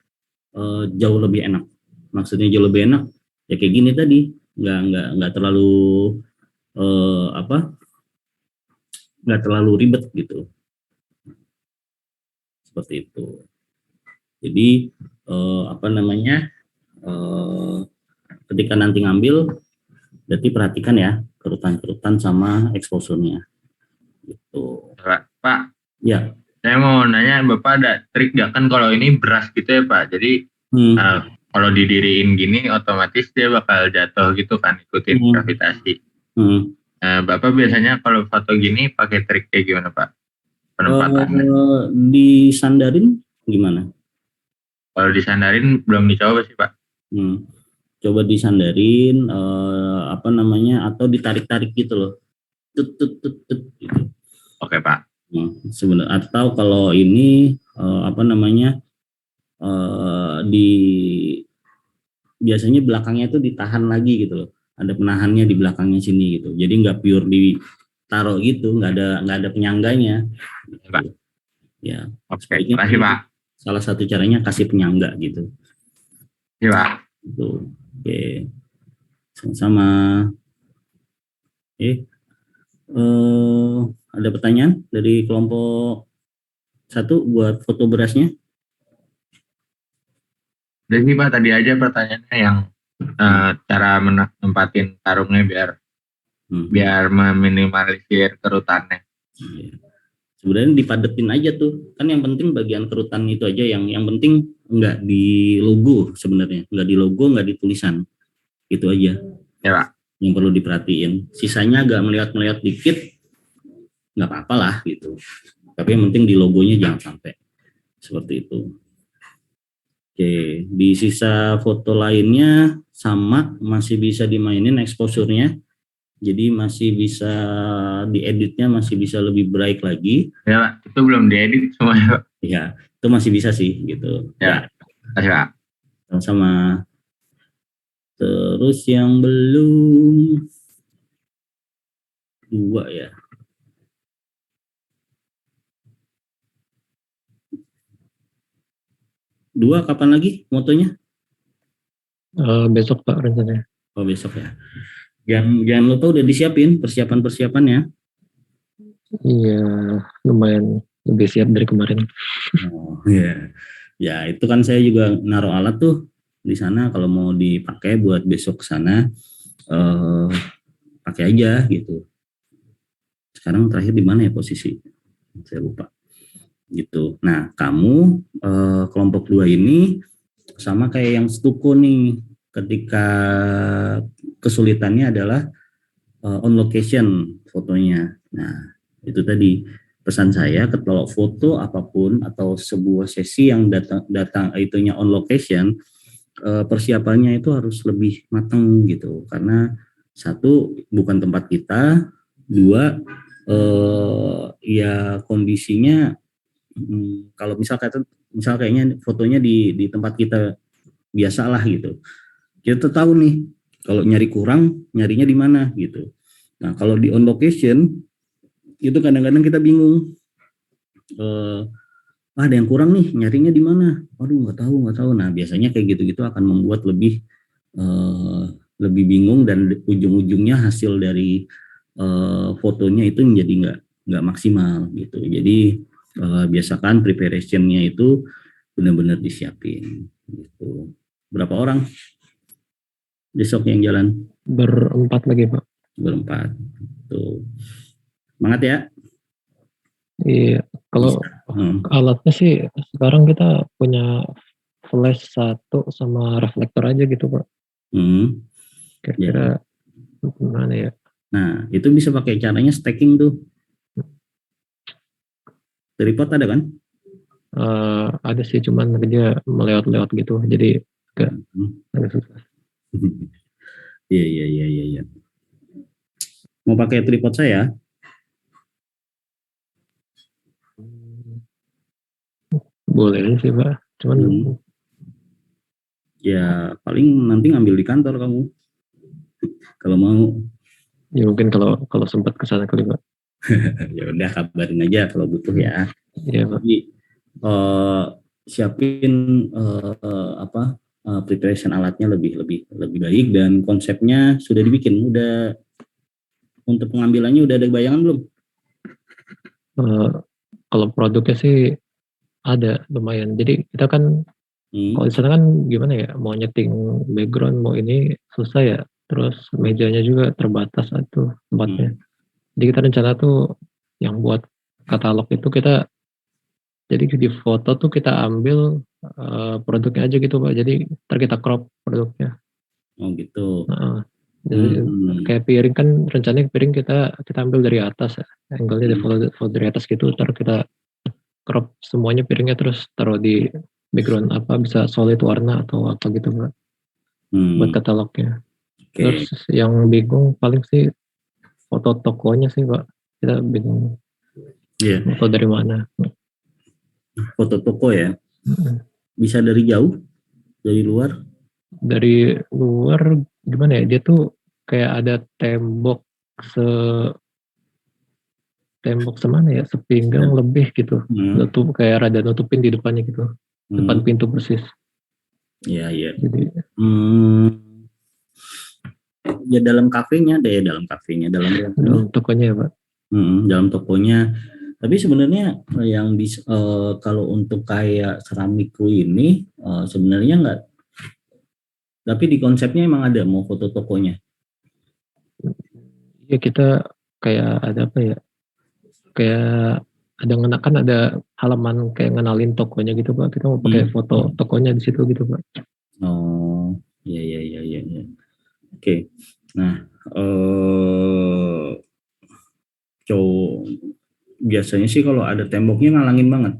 jauh lebih enak. Maksudnya jauh lebih enak ya kayak gini tadi, nggak terlalu nggak terlalu ribet gitu, seperti itu. Jadi ketika nanti ngambil berarti perhatikan ya kerutan-kerutan sama exposure-nya gitu. Pak, Ya. saya mau nanya, Bapak ada trik nggak, kan kalau ini beras gitu ya Pak, jadi kalau didiriin gini otomatis dia bakal jatuh gitu kan, ikutin gravitasi. Bapak biasanya kalau foto gini pakai trik kayak gimana Pak penempatannya? Disandarin gimana? Kalau disandarin belum dicoba sih Pak. Coba disandarin atau ditarik-tarik gitu loh. Tut gitu. Oke Pak. Sebenarnya atau kalau ini biasanya belakangnya itu ditahan lagi gitu loh. Ada penahannya di belakangnya sini gitu. Jadi nggak pure ditaruh gitu, nggak ada penyangganya. Gitu. Pak. Ya. Oke, kasih Pak. Salah satu caranya kasih penyangga gitu. Iya Pak. Gitu. Oke. Sama-sama. Ada pertanyaan dari kelompok 1 buat foto berasnya? Jadi Pak, tadi aja pertanyaannya yang cara menempatin tarungnya biar meminimalisir kerutannya. Sebenarnya dipadetin aja tuh, kan yang penting bagian kerutan itu aja yang penting nggak di logo sebenarnya, nggak di logo, nggak di tulisan, itu aja. Ya Pak. Yang perlu diperhatiin. Sisanya agak melihat dikit, nggak apa-apa lah gitu. Tapi yang penting di logonya jangan sampai seperti itu. Oke, di sisa foto lainnya sama, masih bisa dimainin exposure-nya. Jadi masih bisa dieditnya, masih bisa lebih bright lagi. Ya Pak, itu belum diedit semuanya Pak. Ya, itu masih bisa sih gitu. Ya, kasih Pak. Sama-sama. Terus yang belum 2 ya. Dua kapan lagi motonya? Besok Pak rencananya. Oh besok ya. Jangan lupa udah disiapin persiapannya. Iya, lumayan lebih siap dari kemarin. Oh iya. Ya itu kan saya juga naruh alat tuh di sana, kalau mau dipakai buat besok ke sana pakai aja gitu. Sekarang terakhir di mana ya posisi? Saya lupa. Gitu. Nah, kamu kelompok 2 ini sama kayak yang stuko nih, ketika kesulitannya adalah on location fotonya. Nah, itu tadi pesan saya, kalau foto apapun atau sebuah sesi yang datang itunya on location, persiapannya itu harus lebih matang gitu, karena satu bukan tempat kita, dua ya kondisinya kalau misal kayaknya fotonya di tempat kita biasalah gitu, kita tahu nih kalau nyari kurang nyarinya di mana gitu. Nah kalau di on location itu kadang-kadang kita bingung, ada yang kurang nih, nyarinya di mana, aduh nggak tahu. Nah biasanya kayak gitu akan membuat lebih bingung, dan ujung-ujungnya hasil dari fotonya itu menjadi nggak maksimal gitu. Jadi biasakan preparationnya itu benar-benar disiapin gitu. Berapa orang besok yang jalan? Berempat lagi Pak. Berempat tuh. Semangat ya. Iya, kalau alatnya sih sekarang kita punya flash 1 sama reflektor aja gitu Pak. Kira-kira gimana ya? Nah, itu bisa pakai caranya stacking tuh. Tripod ada kan? Ada sih, cuman dia melewat-lewat gitu, jadi agak susah. Iya. Mau pakai tripod saya? Boleh sih Pak, cuman ya paling nanti ngambil di kantor kamu kalau mau. Ya mungkin kalau sempat kesana kali Pak. Ya udah, kabarin aja kalau butuh ya. Iya Pak. Jadi siapin preparation alatnya lebih baik, dan konsepnya sudah dibikin, udah untuk pengambilannya udah ada bayangan belum? Kalau produknya sih ada lumayan. Jadi kita kan kalau di sana kan gimana ya, mau nyeting background mau ini susah ya. Terus mejanya juga terbatas satu tempatnya. Jadi kita rencana tuh yang buat katalog itu kita, jadi di foto tuh kita ambil produknya aja gitu Pak. Jadi ntar kita crop produknya. Oh gitu. Jadi kayak piring kan, rencananya piring kita ambil dari atas ya. Angle-nya dari atas gitu, ntar kita crop semuanya piringnya, terus taruh di background bisa solid warna atau apa gitu Pak. Buat katalognya. Terus yang bingung paling sih foto tokonya sih Pak. Kita bingung foto dari mana. Foto toko ya? Bisa dari jauh? Dari luar? Dari luar gimana ya, dia tuh kayak ada tembok semana ya, sepinggang lebih gitu. Nutup, kayak rada nutupin di depannya gitu. Depan pintu persis. Iya. Jadi ya dalam kafenya deh, dalam tokonya ya Pak. Dalam tokonya. Tapi sebenarnya yang kalau untuk kayak Seramiku ini sebenarnya enggak. Tapi di konsepnya emang ada mau foto tokonya. Ya kita kayak ada apa ya? Kayak ada ngenakan, ada halaman kayak ngenalin tokonya gitu Pak. Kita mau pakai foto tokonya di situ gitu Pak. Oh, iya. Oke. Nah, biasanya sih kalau ada temboknya ngalangin banget.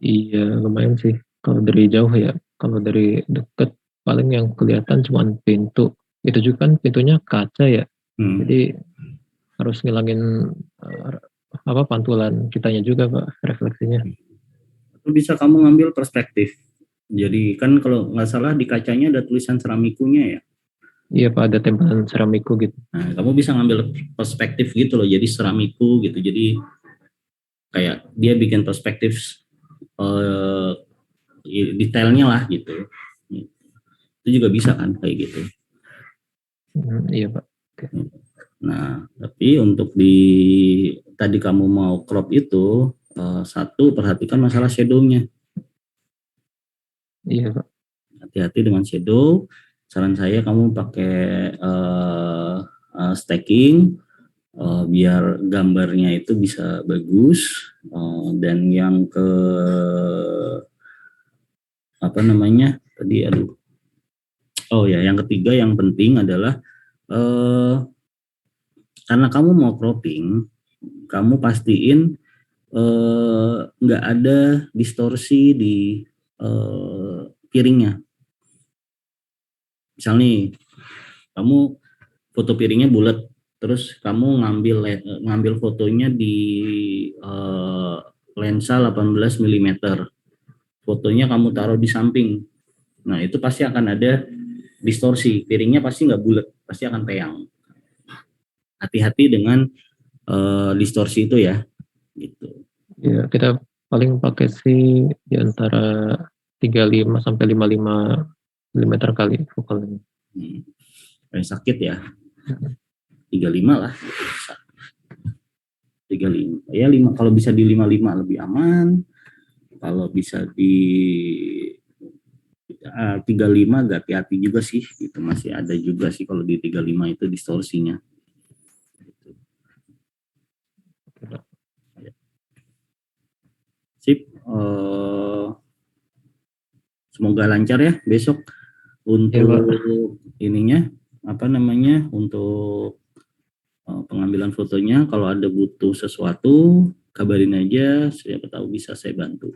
Iya, lumayan sih. Kalau dari jauh ya, kalau dari deket paling yang kelihatan cuma pintu. Itu juga kan pintunya kaca ya. Jadi harus ngilangin pantulan kitanya juga Pak, refleksinya. Bisa kamu ngambil perspektif. Jadi kan kalau nggak salah di kacanya ada tulisan Seramikunya ya. Iya Pak, ada tempelan Seramiku gitu. Nah, kamu bisa ngambil perspektif gitu loh, jadi Seramiku gitu. Jadi kayak dia bikin perspektif detailnya lah gitu. Itu juga bisa kan kayak gitu. Iya Pak. Okay. Nah, tapi untuk tadi kamu mau crop itu, satu, perhatikan masalah shadow-nya. Iya Pak. Hati-hati dengan shadow. Saran saya kamu pakai stacking biar gambarnya itu bisa bagus. Dan yang yang ketiga yang penting adalah karena kamu mau cropping, kamu pastiin nggak ada distorsi di piringnya. Misal nih, kamu foto piringnya bulat, terus kamu ngambil fotonya di lensa 18 mm. Fotonya kamu taruh di samping. Nah, itu pasti akan ada distorsi. Piringnya pasti nggak bulat, pasti akan peyang. Hati-hati dengan distorsi itu ya. Gitu. Ya, kita paling pakai sih di antara 35 sampai 55 mm kali fokalnya. Kayak sakit ya. 35 lah. 35. Ya 5, kalau bisa di 55 lebih aman. Kalau bisa di 35 agak hati-hati juga sih. Gitu, masih ada juga sih kalau di 35 itu distorsinya. Sip. Semoga lancar ya besok untuk ininya untuk pengambilan fotonya. Kalau ada butuh sesuatu kabarin aja, siapa tahu bisa saya bantu.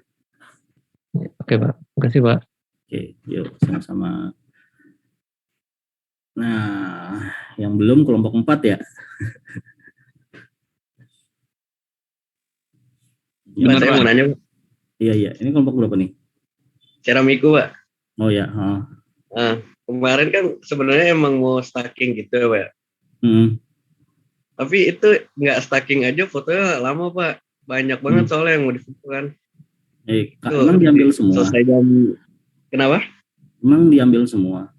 Oke Pak, makasih Pak. Oke, yuk sama-sama. Nah, yang belum kelompok 4 ya. Pak, saya mau nanya Pak. Iya, ini kelompok berapa nih? Ceramiku Pak. Oh ya. Kemarin kan sebenarnya emang mau stacking gitu ya Pak. Tapi itu nggak stacking aja, fotonya lama Pak. Banyak banget soalnya yang mau difoto kan. Emang diambil semua? Selesai jam. Kenapa? Emang diambil semua?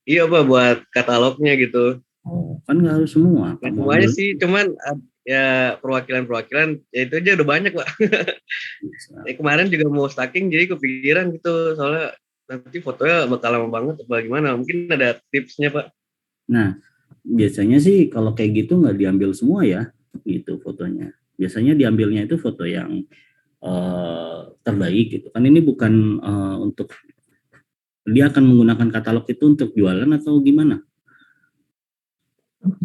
Iya Pak, buat katalognya gitu. Oh, kan nggak harus semua. Semuanya sih, cuman ya perwakilan ya itu aja udah banyak Pak. Kemarin juga mau stacking, jadi kepikiran gitu, soalnya nanti fotonya bakal lama banget apa gimana, mungkin ada tipsnya Pak. Nah, biasanya sih kalau kayak gitu nggak diambil semua ya, gitu fotonya. Biasanya diambilnya itu foto yang terbaik gitu kan. Ini bukan untuk dia akan menggunakan katalog itu untuk jualan atau gimana?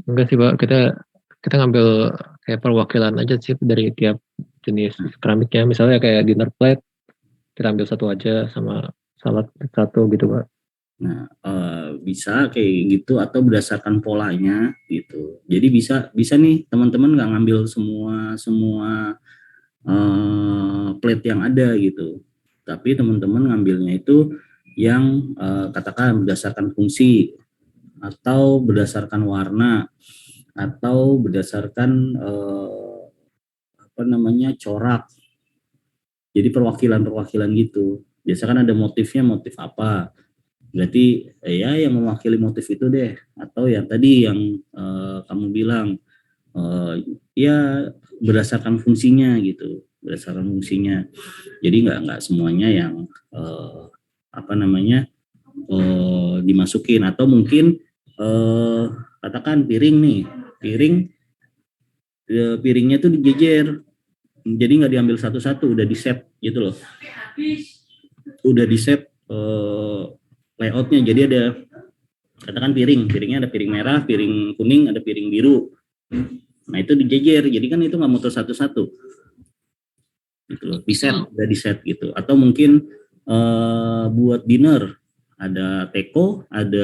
Enggak sih Pak, kita ngambil kayak perwakilan aja sih dari tiap jenis keramiknya. Misalnya kayak dinner plate, kita ambil satu aja, sama salad satu gitu Pak. Nah, bisa kayak gitu atau berdasarkan polanya gitu. Jadi bisa nih teman-teman nggak ngambil semua plate yang ada gitu. Tapi teman-teman ngambilnya itu yang katakan berdasarkan fungsi atau berdasarkan warna atau berdasarkan corak. Jadi perwakilan gitu. Biasa kan ada motifnya, motif apa? Berarti ya yang mewakili motif itu deh. Atau yang tadi yang kamu bilang ya berdasarkan fungsinya gitu. Berdasarkan fungsinya. Jadi nggak semuanya yang dimasukin. Atau mungkin katakan piring nih, piringnya tuh dijejer, jadi nggak diambil satu-satu, udah di set gitu loh, udah di set layoutnya. Jadi ada katakan piringnya ada piring merah, piring kuning, ada piring biru, nah itu dijejer, jadi kan itu nggak muter satu-satu gitu loh, di set, udah di set gitu. Atau mungkin buat dinner ada teko, ada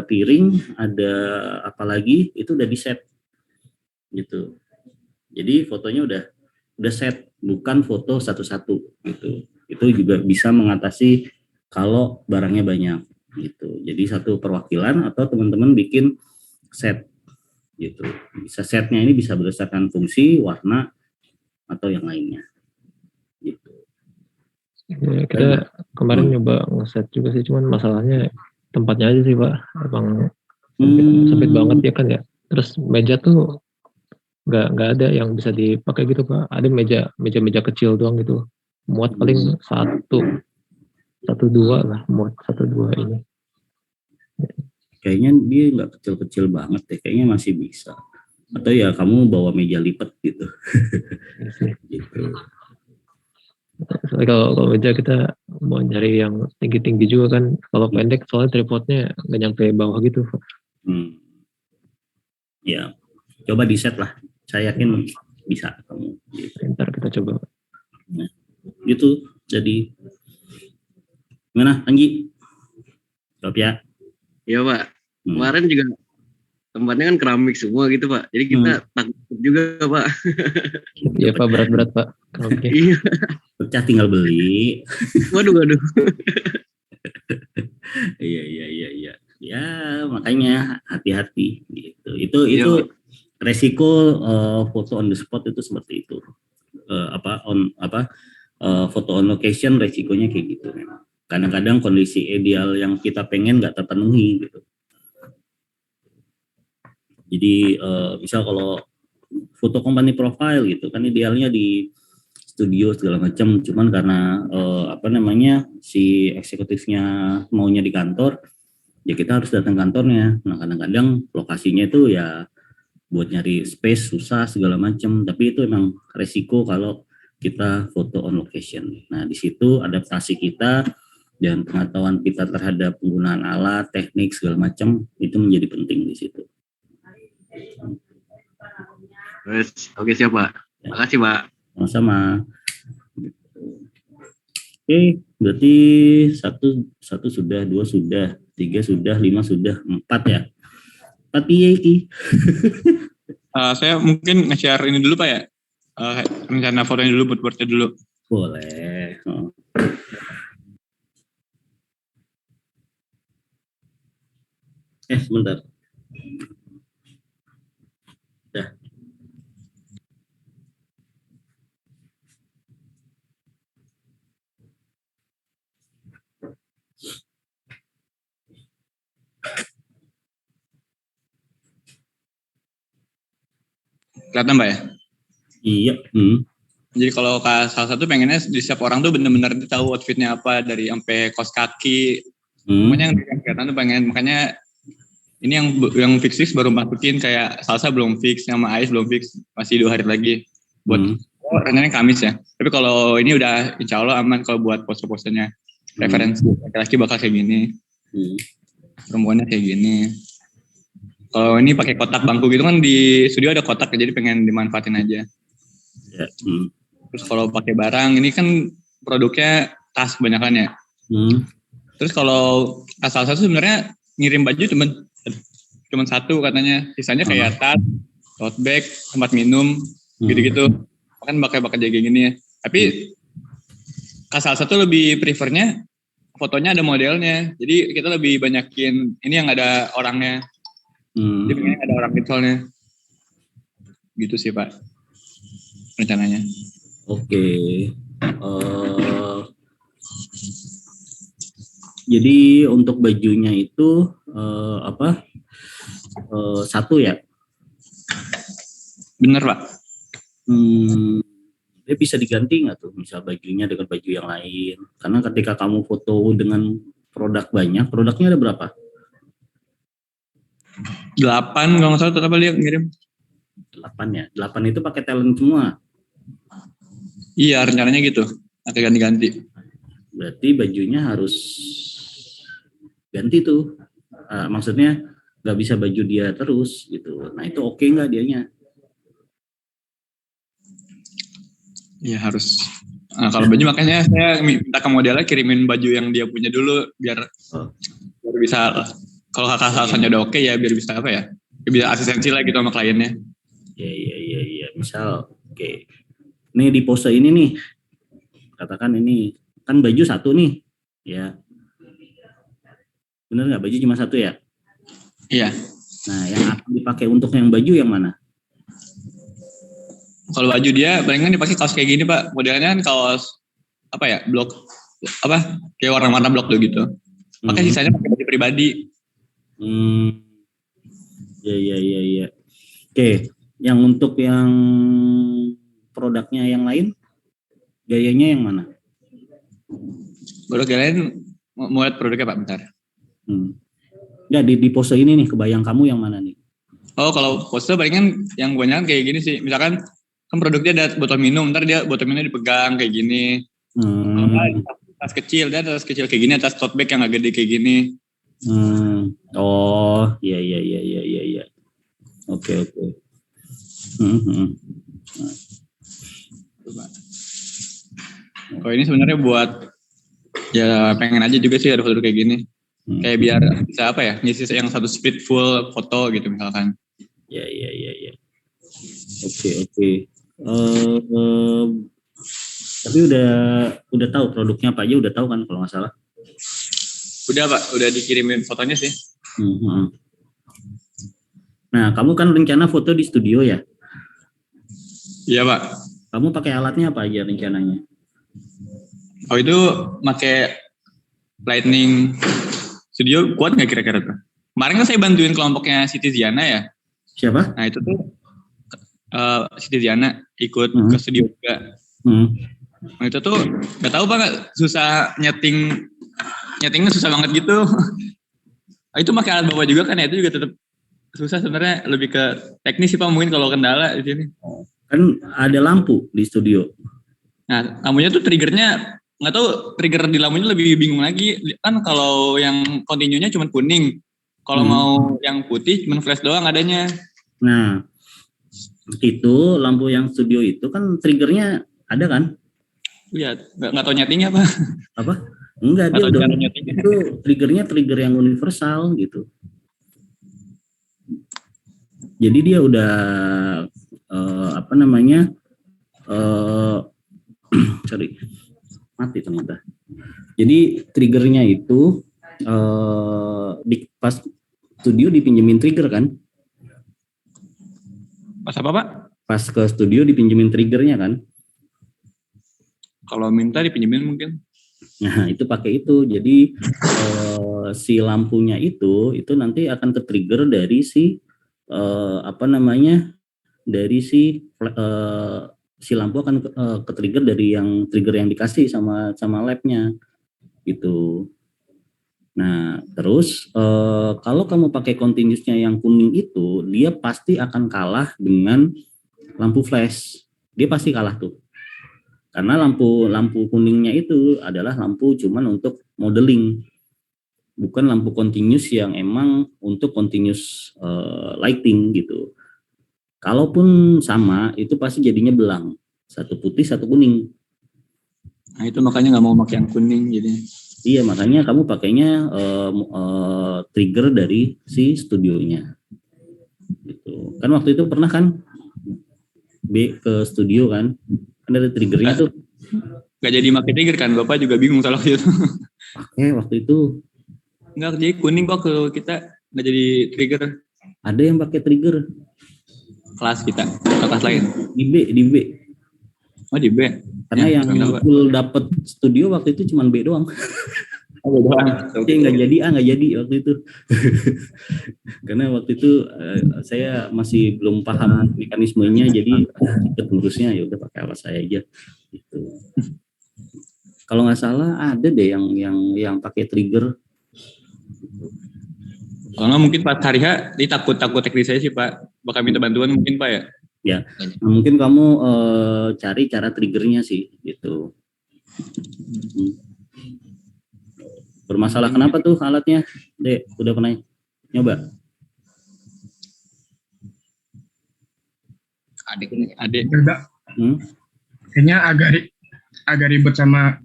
piring, ada apa lagi, itu udah di set gitu. Jadi fotonya udah set, bukan foto satu-satu gitu. Itu juga bisa mengatasi kalau barangnya banyak gitu. Jadi satu perwakilan atau teman-teman bikin set gitu. Bisa setnya ini bisa berdasarkan fungsi, warna atau yang lainnya gitu. Ya, kita kemarin nyoba ngeset juga sih, cuman masalahnya tempatnya aja sih Pak, emang sempit banget ya kan ya. Terus meja tuh nggak ada yang bisa dipakai gitu Pak. Ada meja kecil doang gitu, muat paling satu dua lah, muat 1-2 ini. Kayaknya dia nggak kecil-kecil banget deh, kayaknya masih bisa. Atau ya kamu bawa meja lipat gitu. Gitu. Soalnya kalau meja kita mau nyari yang tinggi-tinggi juga kan, kalau pendek soalnya tripodnya nggak nyampe bawah gitu. Ya, coba di set lah. Saya yakin bisa kamu. Gitu. Ntar kita coba. Nah, gitu. Jadi gimana, Anggi? Jawab ya. Iya Pak. Kemarin juga tempatnya kan keramik semua gitu Pak. Jadi kita takut juga Pak. Iya Pak, berat-berat Pak. Iya. Pecah tinggal beli. Waduh. Iya. Ya makanya hati-hati gitu. Itu resiko foto on the spot itu seperti itu. Foto on location resikonya kayak gitu memang. Kadang-kadang kondisi ideal yang kita pengen nggak terpenuhi gitu. Jadi misal kalau foto company profile gitu kan idealnya di studio segala macam, cuman karena si eksekutifnya maunya di kantor, ya kita harus datang kantornya. Nah kadang-kadang lokasinya itu ya buat nyari space susah segala macam, tapi itu emang resiko kalau kita foto on location. Nah, di situ adaptasi kita dan pengetahuan kita terhadap penggunaan alat, teknik segala macam itu menjadi penting di situ. Oke, siap Pak. Makasih Pak. Sama-sama. Oke, berarti satu sudah, 2 sudah, 3 sudah, 5 sudah, 4 ya. 4 iki. Saya mungkin nge-share ini dulu Pak ya. Rencana fotonya dulu, buat dulu. Boleh. Sebentar. Dah. Kelihatan Pak ya? Iya. Jadi kalau salah satu pengennya di setiap orang tuh bener-bener tahu outfitnya apa dari sampai kaos kaki. Pokoknya yang kelihatan tuh pengen, makanya ini yang fix baru masukin, kayak Salsa belum fix, sama Ais belum fix, masih 2 hari lagi buat rencananya Kamis ya. Tapi kalau ini udah insya Allah aman kalau buat poster-posternya. Referensi laki-laki bakal kayak gini, perempuannya kayak gini. Kalau ini pakai kotak bangku gitu kan, di studio ada kotak, jadi pengen dimanfaatin aja. Ya. Terus kalau pakai barang, ini kan produknya tas kebanyakan ya. Terus kalau asal-asal sebenarnya ngirim baju cuma 1 katanya, sisanya kayak tas, tote bag, tempat minum, gitu-gitu. Kan pakai jaga gini ya. Tapi asal-asal tuh lebih prefernya fotonya ada modelnya. Jadi kita lebih banyakin ini yang ada orangnya. Jadi pengen ada orang soalnya. Gitu sih Pak rencananya. Oke. Jadi untuk bajunya itu 1 ya? Bener Pak. Dia bisa diganti nggak tuh, misal bajunya dengan baju yang lain? Karena ketika kamu foto dengan produk banyak, produknya ada berapa? 8 kalau nggak salah, tetap dia ngirim. 8 ya? 8 itu pakai talent semua? Iya, rencananya gitu. Pakai ganti-ganti. Berarti bajunya harus ganti tuh. Maksudnya nggak bisa baju dia terus gitu. Nah itu oke nggak dianya? Iya harus. Nah, kalau baju makanya saya minta ke modelnya kirimin baju yang dia punya dulu biar bisa. Kalau kakak salsanya udah oke ya biar bisa apa ya? Biar asistensi lah gitu sama kliennya. Iya. Misal oke. Nih di pose ini nih. Katakan ini kan baju 1 nih. Ya. Bener nggak, baju cuma 1 ya? Iya. Nah, yang akan dipakai untuk yang baju yang mana? Kalau baju dia palingan dipakai kaos kayak gini Pak. Modelnya kan kaos apa ya? Blok apa? Kayak warna-warna blok tuh gitu. Pakai sisanya pakai baju pribadi. Iya. Oke, yang untuk yang produknya yang lain, gayanya yang mana? Produk lain mau lihat produknya Pak bentar. Nggak, di pose ini nih, kebayang kamu yang mana nih? Oh, kalau pose palingan yang banyak kayak gini sih. Misalkan kan produknya ada botol minum, ntar dia botol minumnya dipegang kayak gini. Tas kecil, dia tas kecil kayak gini, tas tote bag yang agak gede kayak gini. Oh, iya. Oke. Oh ini sebenarnya buat ya pengen aja juga sih ada foto kayak gini. Kayak biar bisa apa ya, ngisi yang 1 speed full foto gitu misalkan. Iya. Oke. Tapi udah tahu produknya apa aja, udah tahu kan kalau nggak salah? Udah Pak, udah dikirimin fotonya sih. Nah, kamu kan rencana foto di studio ya? Iya Pak. Kamu pakai alatnya apa aja rencananya? Oh itu pakai Lightning Studio, kuat nggak kira-kira tuh? Kemarin kan saya bantuin kelompoknya Siti Ziana ya. Siapa? Nah itu tuh Siti Ziana ikut ke studio juga. Nah itu tuh nggak tahu Pak, susah nyetingnya susah banget gitu. Itu pakai alat bawa juga kan ya, itu juga tetap susah sebenarnya, lebih ke teknis sih Pak mungkin kalau kendala di sini. Kan ada lampu di studio. Nah, lampunya tuh triggernya nggak tahu, trigger di lampunya lebih bingung lagi. Kan kalau yang continue-nya cuma kuning. Kalau mau yang putih cuma flash doang adanya. Nah, itu lampu yang studio itu kan triggernya ada kan? Iya, nggak tahu nyetingnya Pak. Apa? Enggak, dia udah itu triggernya trigger yang universal gitu. Jadi dia udah sorry, mati ternyata. Jadi triggernya itu pas studio dipinjemin trigger kan? Pas apa Pak? Pas ke studio dipinjemin triggernya kan? Kalau minta dipinjemin mungkin. Nah itu pakai itu. Jadi si lampunya itu nanti akan ke trigger dari si dari si lampu akan ke trigger dari yang trigger yang dikasih sama labnya gitu. Nah terus kalau kamu pakai continuousnya yang kuning itu, dia pasti akan kalah dengan lampu flash. Dia pasti kalah tuh, karena lampu kuningnya itu adalah lampu cuman untuk modeling, bukan lampu continuous yang emang untuk continuous lighting gitu. Kalaupun sama, itu pasti jadinya belang. Satu putih, satu kuning. Nah itu makanya nggak mau pakai yang kuning jadi. Iya, makanya kamu pakainya trigger dari si studionya. Gitu. Kan waktu itu pernah kan B ke studio kan ada triggernya tuh. Nggak jadi pakai trigger kan, Bapak juga bingung salah itu. Pakai waktu itu. Nggak jadi kuning kok kalau kita nggak jadi trigger. Ada yang pakai trigger. Kelas kita, kelas lain. Di B. Oh di B. Karena ya, yang full dapat studio waktu itu cuma B doang. Oh B doang. Oke, nggak jadi waktu itu. Karena waktu itu saya masih belum paham mekanismenya, jadi ikut ngurusnya ya udah pakai alat saya aja. Gitu. Kalau nggak salah ada deh yang pakai trigger. Kalau nggak mungkin Pak hari H, ini takut teknis saya sih Pak. Bakal minta bantuan mungkin Pak ya. Ya, nah, mungkin kamu cari cara triggernya sih, gitu. Bermasalah kenapa tuh alatnya, Dek? Udah pernah nyoba? Adik. Enggak. Kayaknya agak ribet sama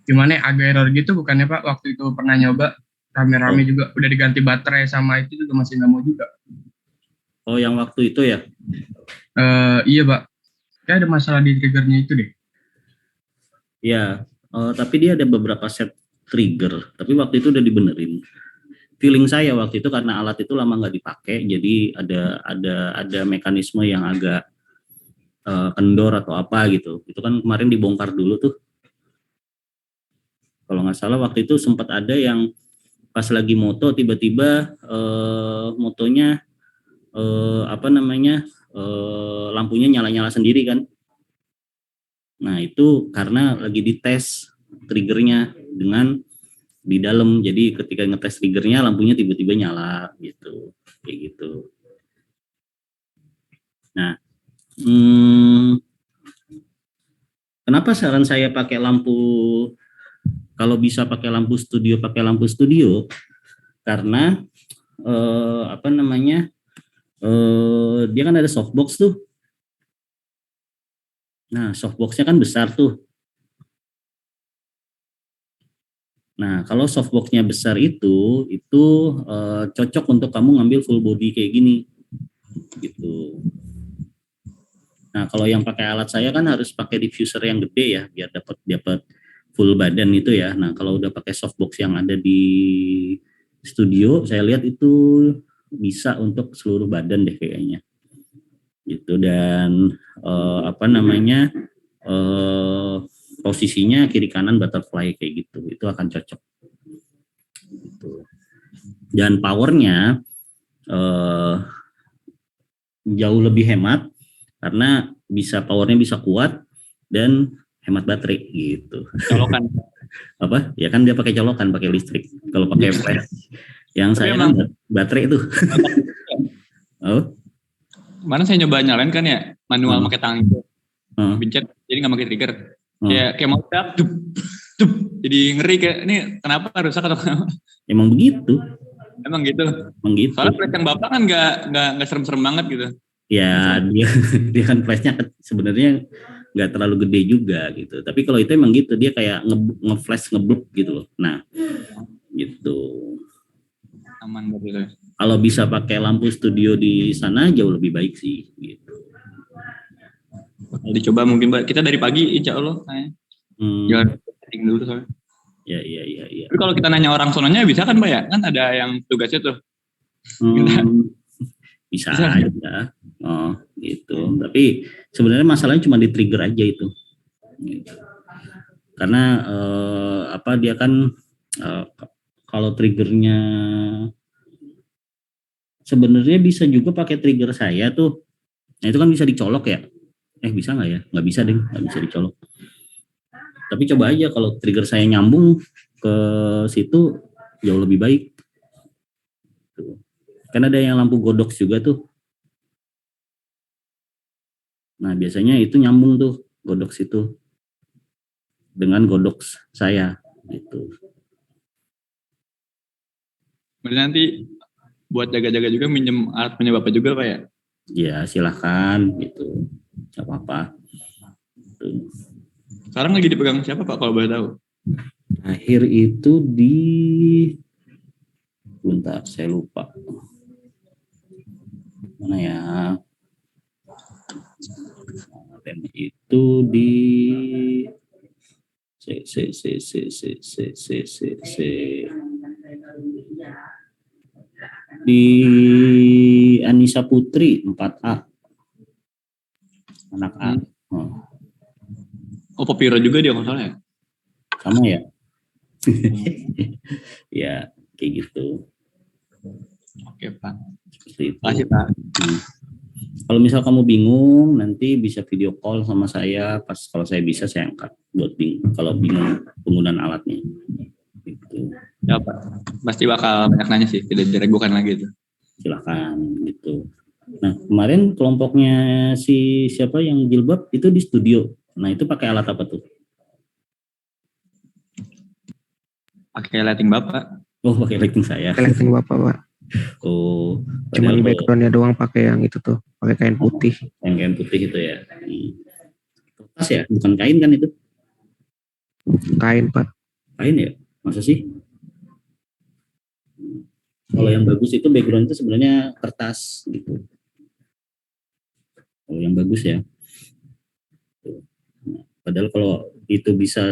gimana ya, agak error gitu bukannya Pak? Waktu itu pernah nyoba rame-rame juga, udah diganti baterai sama itu juga masih nggak mau juga. Oh, yang waktu itu ya? Iya Pak, kayak ada masalah di triggernya itu deh. Iya, tapi dia ada beberapa set trigger, tapi waktu itu udah dibenerin. Feeling saya waktu itu karena alat itu lama nggak dipakai, jadi ada mekanisme yang agak kendor atau apa gitu. Itu kan kemarin dibongkar dulu tuh. Kalau nggak salah waktu itu sempat ada yang pas lagi moto tiba-tiba motonya lampunya nyala-nyala sendiri kan. Nah itu karena lagi dites triggernya dengan di dalam, jadi ketika ngetes triggernya lampunya tiba-tiba nyala gitu, kayak gitu. Nah kenapa saran saya pakai lampu, kalau bisa pakai lampu studio, karena dia kan ada softbox tuh. Nah, softboxnya kan besar tuh. Nah, kalau softboxnya besar itu cocok untuk kamu ngambil full body kayak gini, gitu. Nah, kalau yang pakai alat saya kan harus pakai diffuser yang gede ya, biar dapat full badan itu ya. Nah, kalau udah pakai softbox yang ada di studio, saya lihat itu bisa untuk seluruh badan deh kayaknya. Gitu. Dan posisinya kiri kanan butterfly kayak gitu, itu akan cocok gitu. Dan powernya jauh lebih hemat karena powernya bisa kuat dan hemat baterai gitu. Colokan. Apa ya, kan dia pakai colokan, pakai listrik. Kalau pakai flash yang saya kan baterai itu. Oh? Mana saya nyoba nyalain kan ya manual pakai tangan itu. Pencet jadi nggak pakai trigger. Kayak mau dup. Jadi ngeri kayak ini kenapa rusak atau kenapa? Emang begitu. Emang gitu. Soalnya flash yang Bapak kan nggak serem-serem banget gitu. Ya dia kan flashnya sebenarnya nggak terlalu gede juga gitu. Tapi kalau itu emang gitu, dia kayak nge-flash ngeblok gitu loh. Nah, gitu. Aman gitu. Kalau bisa pakai lampu studio di sana jauh lebih baik sih gitu. Dicoba mungkin Mbak. Kita dari pagi insya Allah jangan setting dulu soalnya. Ya. Tapi kalau kita nanya orang sononya bisa kan Mbak ya? Kan ada yang tugasnya tuh. Bisa aja. Oh, gitu. Tapi sebenarnya masalahnya cuma di trigger aja itu. Gitu. Karena dia kan kalau triggernya sebenarnya bisa juga pakai trigger saya tuh. Nah, itu kan bisa dicolok ya. Bisa nggak ya? Nggak bisa deh, nggak bisa dicolok. Tapi coba aja kalau trigger saya nyambung ke situ jauh lebih baik. Tuh. Kan ada yang lampu godox juga tuh. Nah, biasanya itu nyambung tuh godox itu dengan godox saya gitu. Berarti nanti buat jaga-jaga juga minjem alat punya Bapak juga Pak ya? Ya, silahkan gitu. Gak apa-apa. Tuh. Sekarang lagi dipegang siapa Pak kalau boleh tahu? Akhir itu bentar saya lupa. Mana ya? Itu di di Anissa Putri 4A. Anak A. Oh, Popiro juga dia kalau ya? Sama ya? Ya, kayak gitu. Oke, Pak. Seperti itu. Makasih, Pak. Kalau misal kamu bingung, nanti bisa video call sama saya. Kalau saya bisa, saya angkat. Kalau bingung penggunaan alatnya. Gitu. Ya, Pak. Pasti bakal banyak nanya sih. Tidak diragukan lagi itu. Silakan, gitu. Nah, kemarin kelompoknya siapa yang jilbab itu di studio. Nah, itu pakai alat apa tuh? Pakai lighting Bapak. Oh, pakai lighting saya. Lighting Bapak, Pak. Oh, cuman backgroundnya doang pakai yang itu tuh, pakai kain putih. Kain putih itu ya. Kertas ya, bukan kain kan itu? Kain, Pak. Kain ya? Masa sih? Kalau yang bagus itu background itu sebenarnya kertas gitu. Kalau yang bagus ya. Padahal kalau itu bisa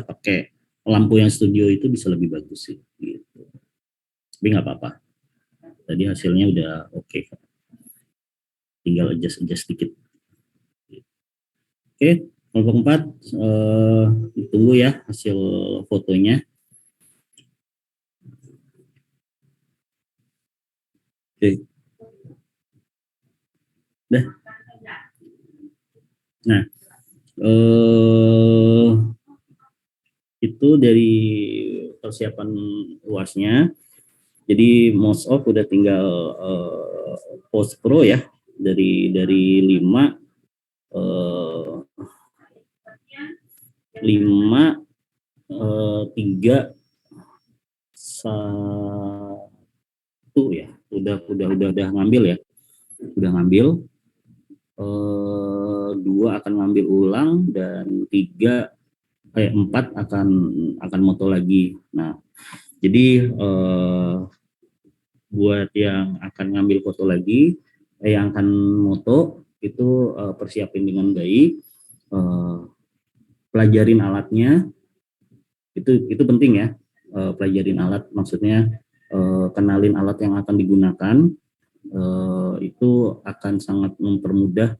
pakai lampu yang studio itu bisa lebih bagus sih. Gitu. Tapi nggak apa-apa. Tadi hasilnya udah oke. Tinggal adjust sedikit. Oke, kelompok 4 ditunggu ya hasil fotonya. Oke. Dah. Nah, itu dari persiapan UASnya. Jadi most of udah tinggal post pro ya dari 5 3 1 ya udah ngambil ya, udah ngambil 2 akan ngambil ulang dan 4 akan moto lagi. Nah, jadi buat yang akan ngambil foto lagi, yang akan moto itu persiapin dengan baik, pelajarin alatnya, itu penting ya, pelajarin alat, maksudnya kenalin alat yang akan digunakan, itu akan sangat mempermudah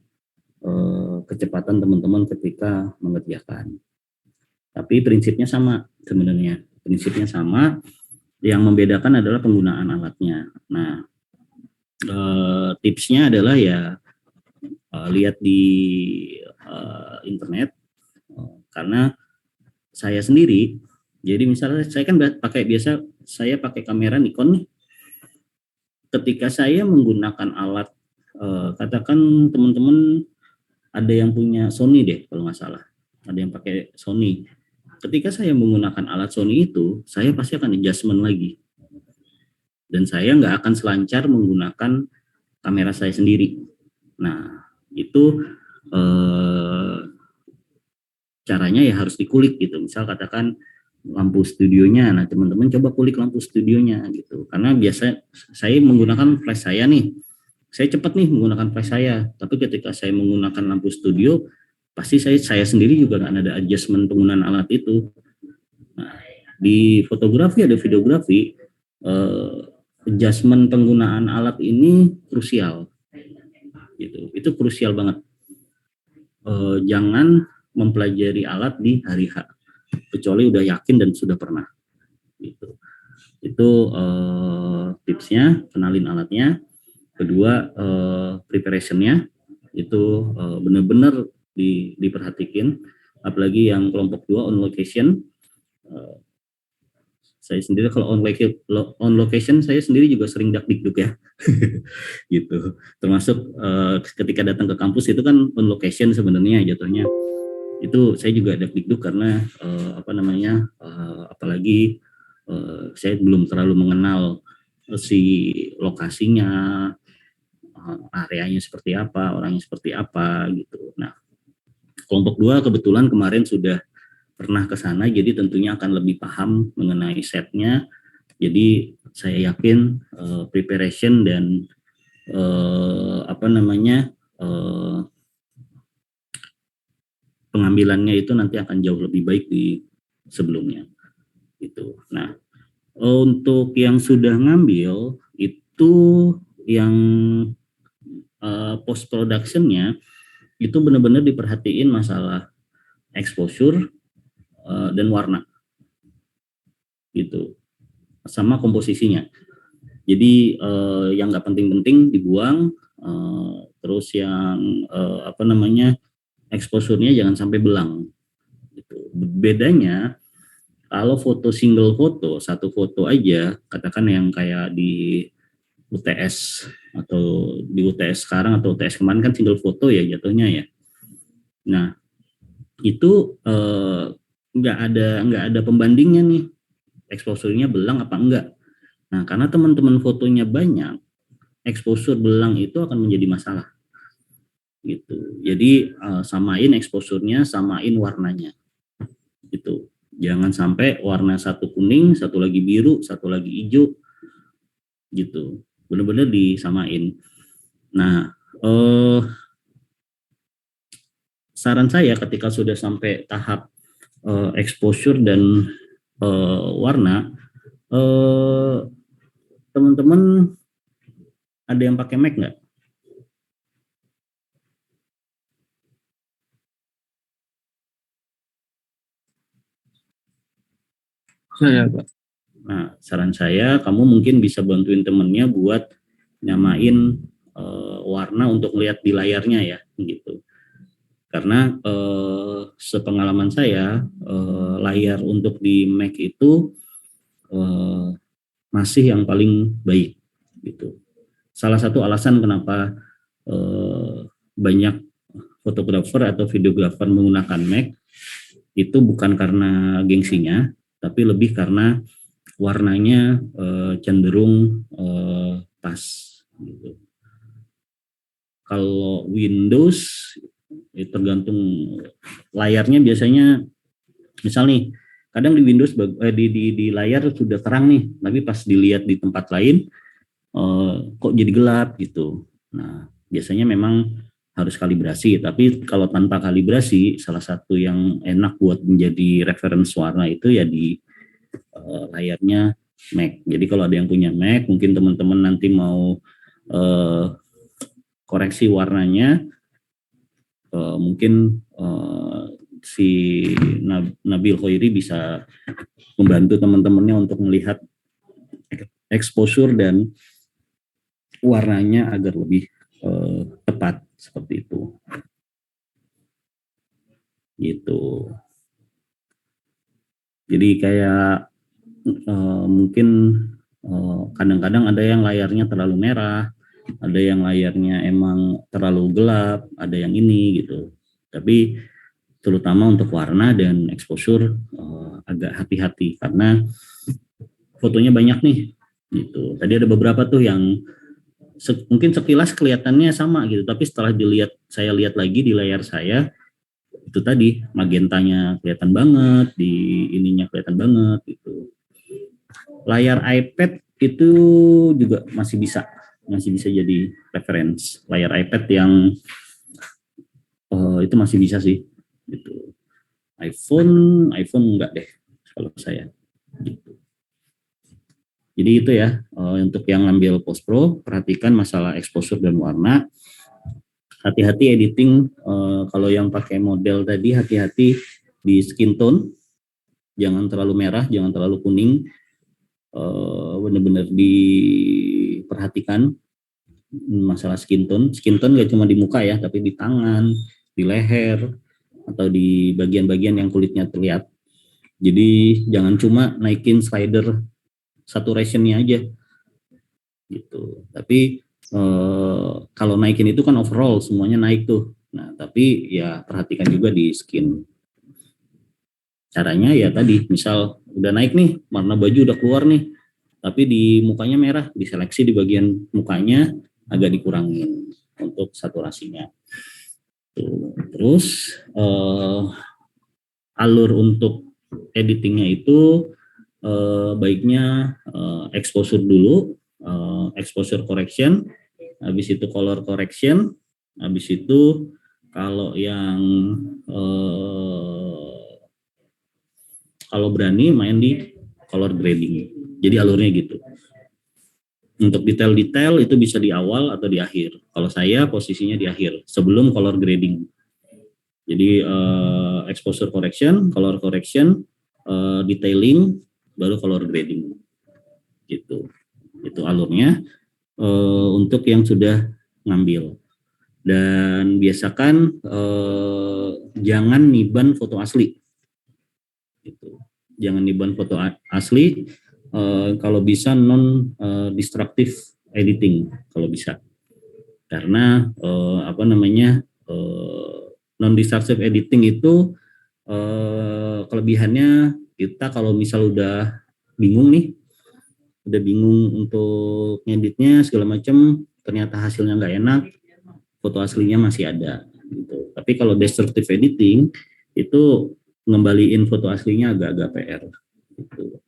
kecepatan teman-teman ketika mengerjakan. Tapi prinsipnya sama sebenarnya, yang membedakan adalah penggunaan alatnya. Nah, tipsnya adalah ya lihat di internet, karena saya sendiri, jadi misalnya saya kan pakai kamera Nikon nih. ketika saya menggunakan alat, katakan teman-teman ada yang punya Sony deh kalau nggak salah, ada yang pakai Sony. Ketika saya menggunakan alat Sony itu, saya pasti akan adjustment lagi. Dan saya nggak akan selancar menggunakan kamera saya sendiri. Nah, itu caranya ya harus dikulik gitu. Misal katakan lampu studionya, nah teman-teman coba kulik lampu studionya gitu. Karena biasa saya menggunakan flash saya nih, saya cepat nih menggunakan flash saya. Tapi ketika saya menggunakan lampu studio, pasti saya sendiri juga nggak ada adjustment penggunaan alat itu. Nah, di fotografi ada videografi, adjustment penggunaan alat ini krusial. Gitu. Itu krusial banget. Jangan mempelajari alat di hari H, kecuali udah yakin dan sudah pernah. Gitu. Itu tipsnya, kenalin alatnya. Kedua, preparationnya itu benar-benar diperhatikan. Apalagi yang kelompok 2 on location. Saya sendiri kalau on location saya sendiri juga sering dakdikduk ya. Gitu. Termasuk ketika datang ke kampus itu kan on location sebenarnya jatuhnya. Itu saya juga dakdikduk karena apalagi saya belum terlalu mengenal si lokasinya, areanya seperti apa, orangnya seperti apa gitu. Nah, kelompok 2 kebetulan kemarin sudah pernah ke sana, jadi tentunya akan lebih paham mengenai setnya. Jadi saya yakin preparation dan pengambilannya itu nanti akan jauh lebih baik di sebelumnya. Gitu. Nah, untuk yang sudah ngambil itu yang post productionnya itu benar-benar diperhatiin masalah exposure dan warna, gitu, sama komposisinya. Jadi yang nggak penting-penting dibuang, terus yang exposure-nya jangan sampai belang. Gitu. Bedanya kalau foto single foto, satu foto aja, katakan yang kayak di UTS atau di UTS sekarang atau UTS kemarin kan single foto ya jatuhnya ya. Nah itu nggak ada pembandingnya nih, exposure-nya belang apa enggak. Nah karena teman-teman fotonya banyak, exposure belang itu akan menjadi masalah. Gitu. Jadi samain exposure-nya, samain warnanya. Gitu. Jangan sampai warna satu kuning, satu lagi biru, satu lagi hijau, gitu. Benar-benar disamain. Nah, saran saya ketika sudah sampai tahap exposure dan warna, teman-teman ada yang pakai Mac nggak? Saya, Pak. Nah, saran saya kamu mungkin bisa bantuin temennya buat nyamain warna untuk lihat di layarnya ya, gitu. Karena sepengalaman saya layar untuk di Mac itu masih yang paling baik, gitu. Salah satu alasan kenapa banyak fotografer atau videografer menggunakan Mac itu bukan karena gengsinya, tapi lebih karena warnanya cenderung pas. Gitu. Kalau Windows tergantung layarnya, biasanya misal nih kadang di Windows di layar sudah terang nih, tapi pas dilihat di tempat lain kok jadi gelap gitu. Nah biasanya memang harus kalibrasi, tapi kalau tanpa kalibrasi salah satu yang enak buat menjadi reference warna itu ya di layarnya Mac. Jadi kalau ada yang punya Mac, mungkin teman-teman nanti mau koreksi warnanya, mungkin si Nabil Khairi bisa membantu teman-temannya untuk melihat exposure dan warnanya agar lebih tepat seperti itu. Gitu. Jadi kayak mungkin Kadang-kadang ada yang layarnya terlalu merah, ada yang layarnya emang terlalu gelap, ada yang ini gitu. Tapi terutama untuk warna dan exposure agak hati-hati karena fotonya banyak nih gitu. Tadi ada beberapa tuh yang mungkin sekilas kelihatannya sama gitu, tapi setelah saya lihat lagi di layar saya, itu tadi magentanya kelihatan banget, di ininya kelihatan banget gitu. Layar iPad itu juga masih bisa jadi reference. Layar iPad yang itu masih bisa sih gitu. iPhone enggak deh kalau saya gitu. Jadi itu ya, untuk yang ngambil post pro, perhatikan masalah exposure dan warna. Hati-hati editing, kalau yang pakai model tadi hati-hati di skin tone, jangan terlalu merah, jangan terlalu kuning, benar-benar diperhatikan masalah skin tone. Skin tone gak cuma di muka ya, tapi di tangan, di leher, atau di bagian-bagian yang kulitnya terlihat. Jadi jangan cuma naikin slider saturation-nya aja gitu. Tapi kalau naikin itu kan overall semuanya naik tuh. Nah, tapi ya perhatikan juga di skin. Caranya ya tadi, misal udah naik nih, warna baju udah keluar nih, tapi di mukanya merah, diseleksi di bagian mukanya agak dikurangin untuk saturasinya. Tuh. Terus alur untuk editingnya itu baiknya exposure dulu, exposure correction, habis itu color correction, habis itu kalau yang kalau berani main di color grading. Jadi alurnya gitu. Untuk detail-detail itu bisa di awal atau di akhir. Kalau saya posisinya di akhir, sebelum color grading. Jadi exposure correction, color correction, detailing, baru color grading gitu. Itu alurnya untuk yang sudah ngambil. Dan biasakan jangan niban foto asli gitu. Jangan niban foto asli, kalau bisa non destructive editing kalau bisa, karena non destructive editing itu kelebihannya kita kalau misal udah bingung untuk ngeditnya segala macam, ternyata hasilnya nggak enak, foto aslinya masih ada gitu. Tapi kalau destructive editing itu ngembaliin foto aslinya agak-agak PR gitu.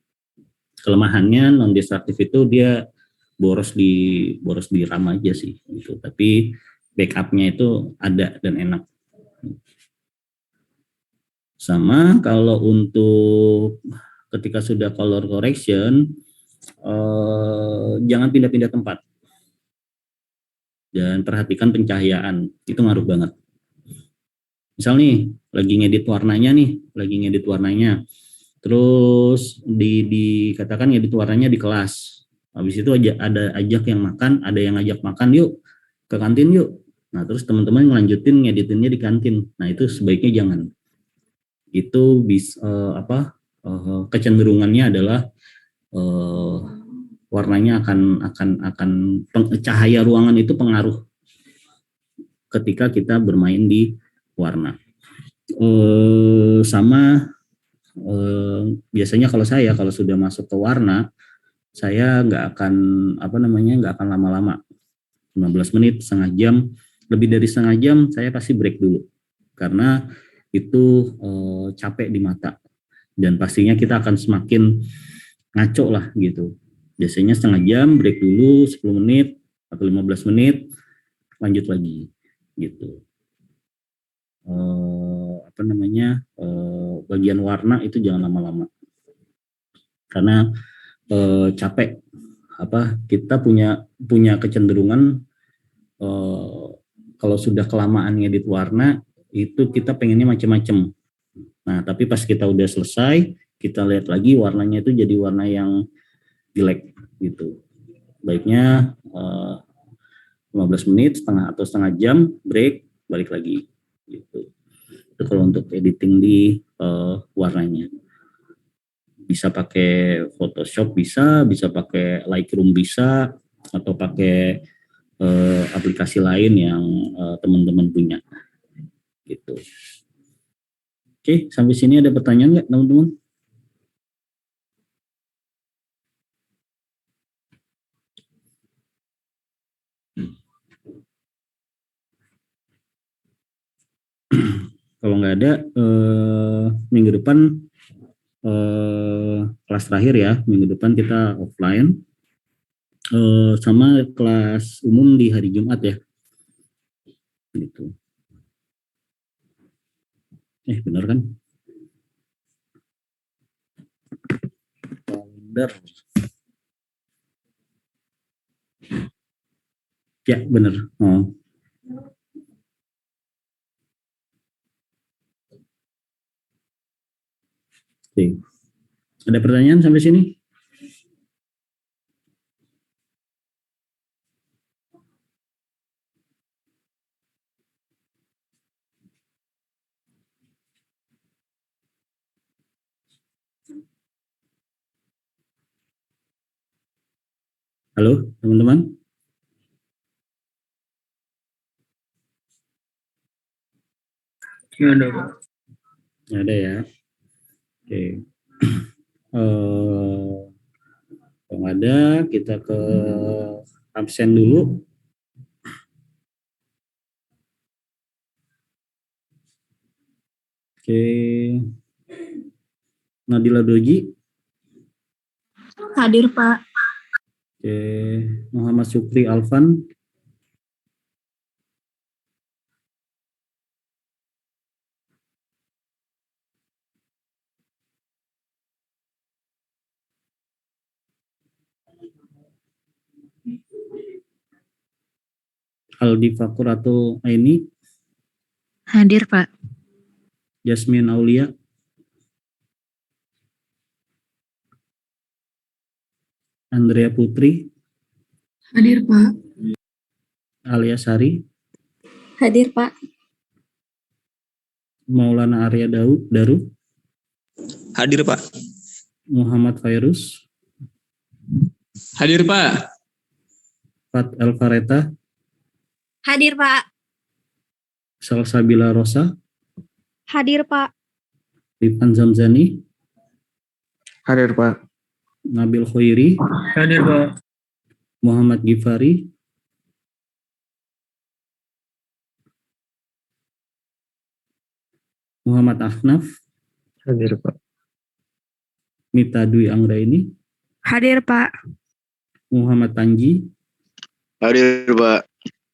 Kelemahannya non destructive itu dia boros di RAM aja sih gitu. Tapi backupnya itu ada dan enak. Sama kalau untuk ketika sudah color correction, jangan pindah-pindah tempat dan perhatikan pencahayaan, itu ngaruh banget. Misal nih lagi ngedit warnanya, terus dikatakan ngedit warnanya di kelas, habis itu ada ajak yang makan, ada yang ngajak makan, yuk ke kantin yuk. Nah terus teman-teman ngelanjutin ngeditinnya di kantin, nah itu sebaiknya jangan. Itu bisa kecenderungannya adalah warnanya akan cahaya ruangan itu pengaruh ketika kita bermain di warna. Biasanya kalau sudah masuk ke warna, saya nggak akan lama-lama, 15 menit, setengah jam, lebih dari setengah jam saya pasti break dulu karena itu capek di mata dan pastinya kita akan semakin ngaco lah gitu. Biasanya setengah jam, break dulu 10 menit atau 15 menit, lanjut lagi gitu. Bagian warna itu jangan lama-lama karena capek. Kita punya kecenderungan kalau sudah kelamaan ngedit warna itu kita pengennya macam-macam. Nah tapi pas kita udah selesai, kita lihat lagi warnanya itu jadi warna yang jelek gitu. Baiknya 15 menit, setengah jam, break, balik lagi gitu. Itu kalau untuk editing di warnanya. Bisa pakai Photoshop bisa pakai Lightroom bisa, atau pakai aplikasi lain yang teman-teman punya. Gitu. Oke, sampai sini ada pertanyaan nggak teman-teman? Kalau nggak ada, minggu depan kelas terakhir ya, minggu depan kita offline, sama kelas umum di hari Jumat ya. Gitu. Benar kan? Kalender. Ya, benar. Oh. Oke. Ada pertanyaan sampai sini? Halo, teman-teman? Ada, Pak. Ada ya. Oke. Kalau ada, kita ke absen dulu. Oke. Nadila Doji. Hadir, Pak. Oke. Muhammad Syukri Alvan. Aldi Fakuratul Aini. Hadir, Pak. Jasmine Aulia. Andrea Putri. Hadir, Pak. Alia Sari. Hadir, Pak. Maulana Arya Daru. Hadir, Pak. Muhammad Fairuz. Hadir, Pak. Fat Elvareta. Hadir, Pak. Salsabila Rosa. Hadir, Pak. Rifan Zamzani. Hadir, Pak. Nabil Khairi. Hadir, Pak. Muhammad Gifari. Muhammad Ahnaf. Hadir, Pak. Mita Dwi Anggraini. Hadir, Pak. Muhammad Panji. Hadir, Pak.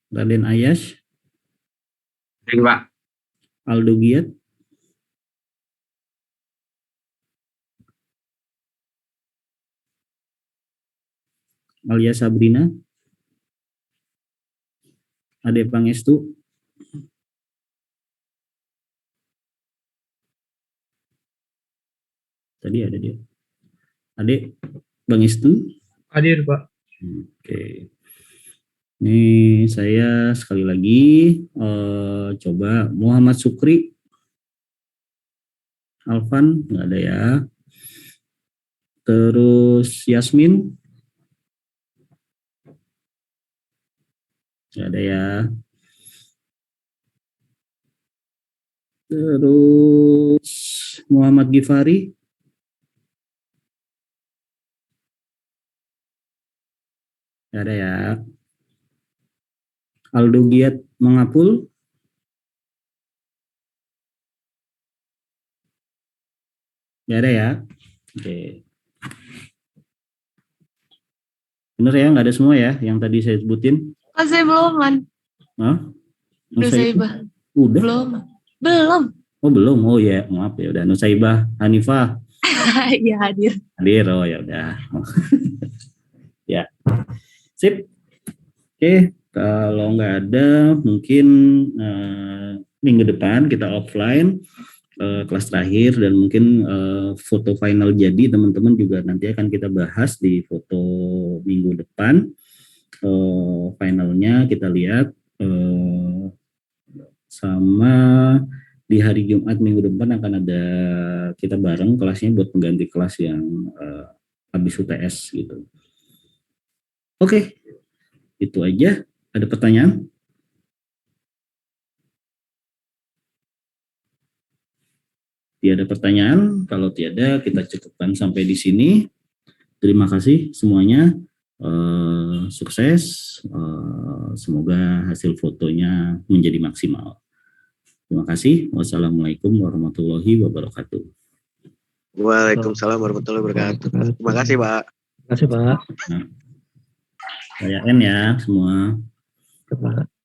Raden Ayash. Hadir, Pak. Aldo Giat. Alia Sabrina. Ade Pangestu. Tadi ada dia. Ade Pangestu. Hadir, Pak. Oke. Ini saya sekali lagi coba Muhammad Syukri Alvan, nggak ada ya. Terus Yasmin, nggak ada ya. Terus Muhammad Gifari, nggak ada ya. Aldo Giat Mengapul, nggak ada ya. Oke. Bener ya, nggak ada semua ya yang tadi saya sebutin. Saya belum, Man. Hah? Nusaibah. Udah? Belum. Oh belum. Oh ya, maaf ya udah. Nusaibah Hanifah. Iya, hadir. Hadir. Oh ya udah. Ya. Sip. Oke, kalau nggak ada mungkin minggu depan kita offline kelas terakhir, dan mungkin foto final jadi teman-teman juga nanti akan kita bahas di foto minggu depan. Finalnya kita lihat sama di hari Jumat minggu depan akan ada kita bareng kelasnya buat pengganti kelas yang habis UTS gitu. Oke, itu aja. Ada pertanyaan? Tiada pertanyaan. Kalau tiada, kita cukupkan sampai di sini. Terima kasih semuanya. Sukses. Semoga hasil fotonya menjadi maksimal. Terima kasih. Wassalamualaikum warahmatullahi wabarakatuh. Waalaikumsalam warahmatullahi wabarakatuh. Terima kasih, Pak. Terima kasih, Pak. Nah, saya N ya semua. Pak.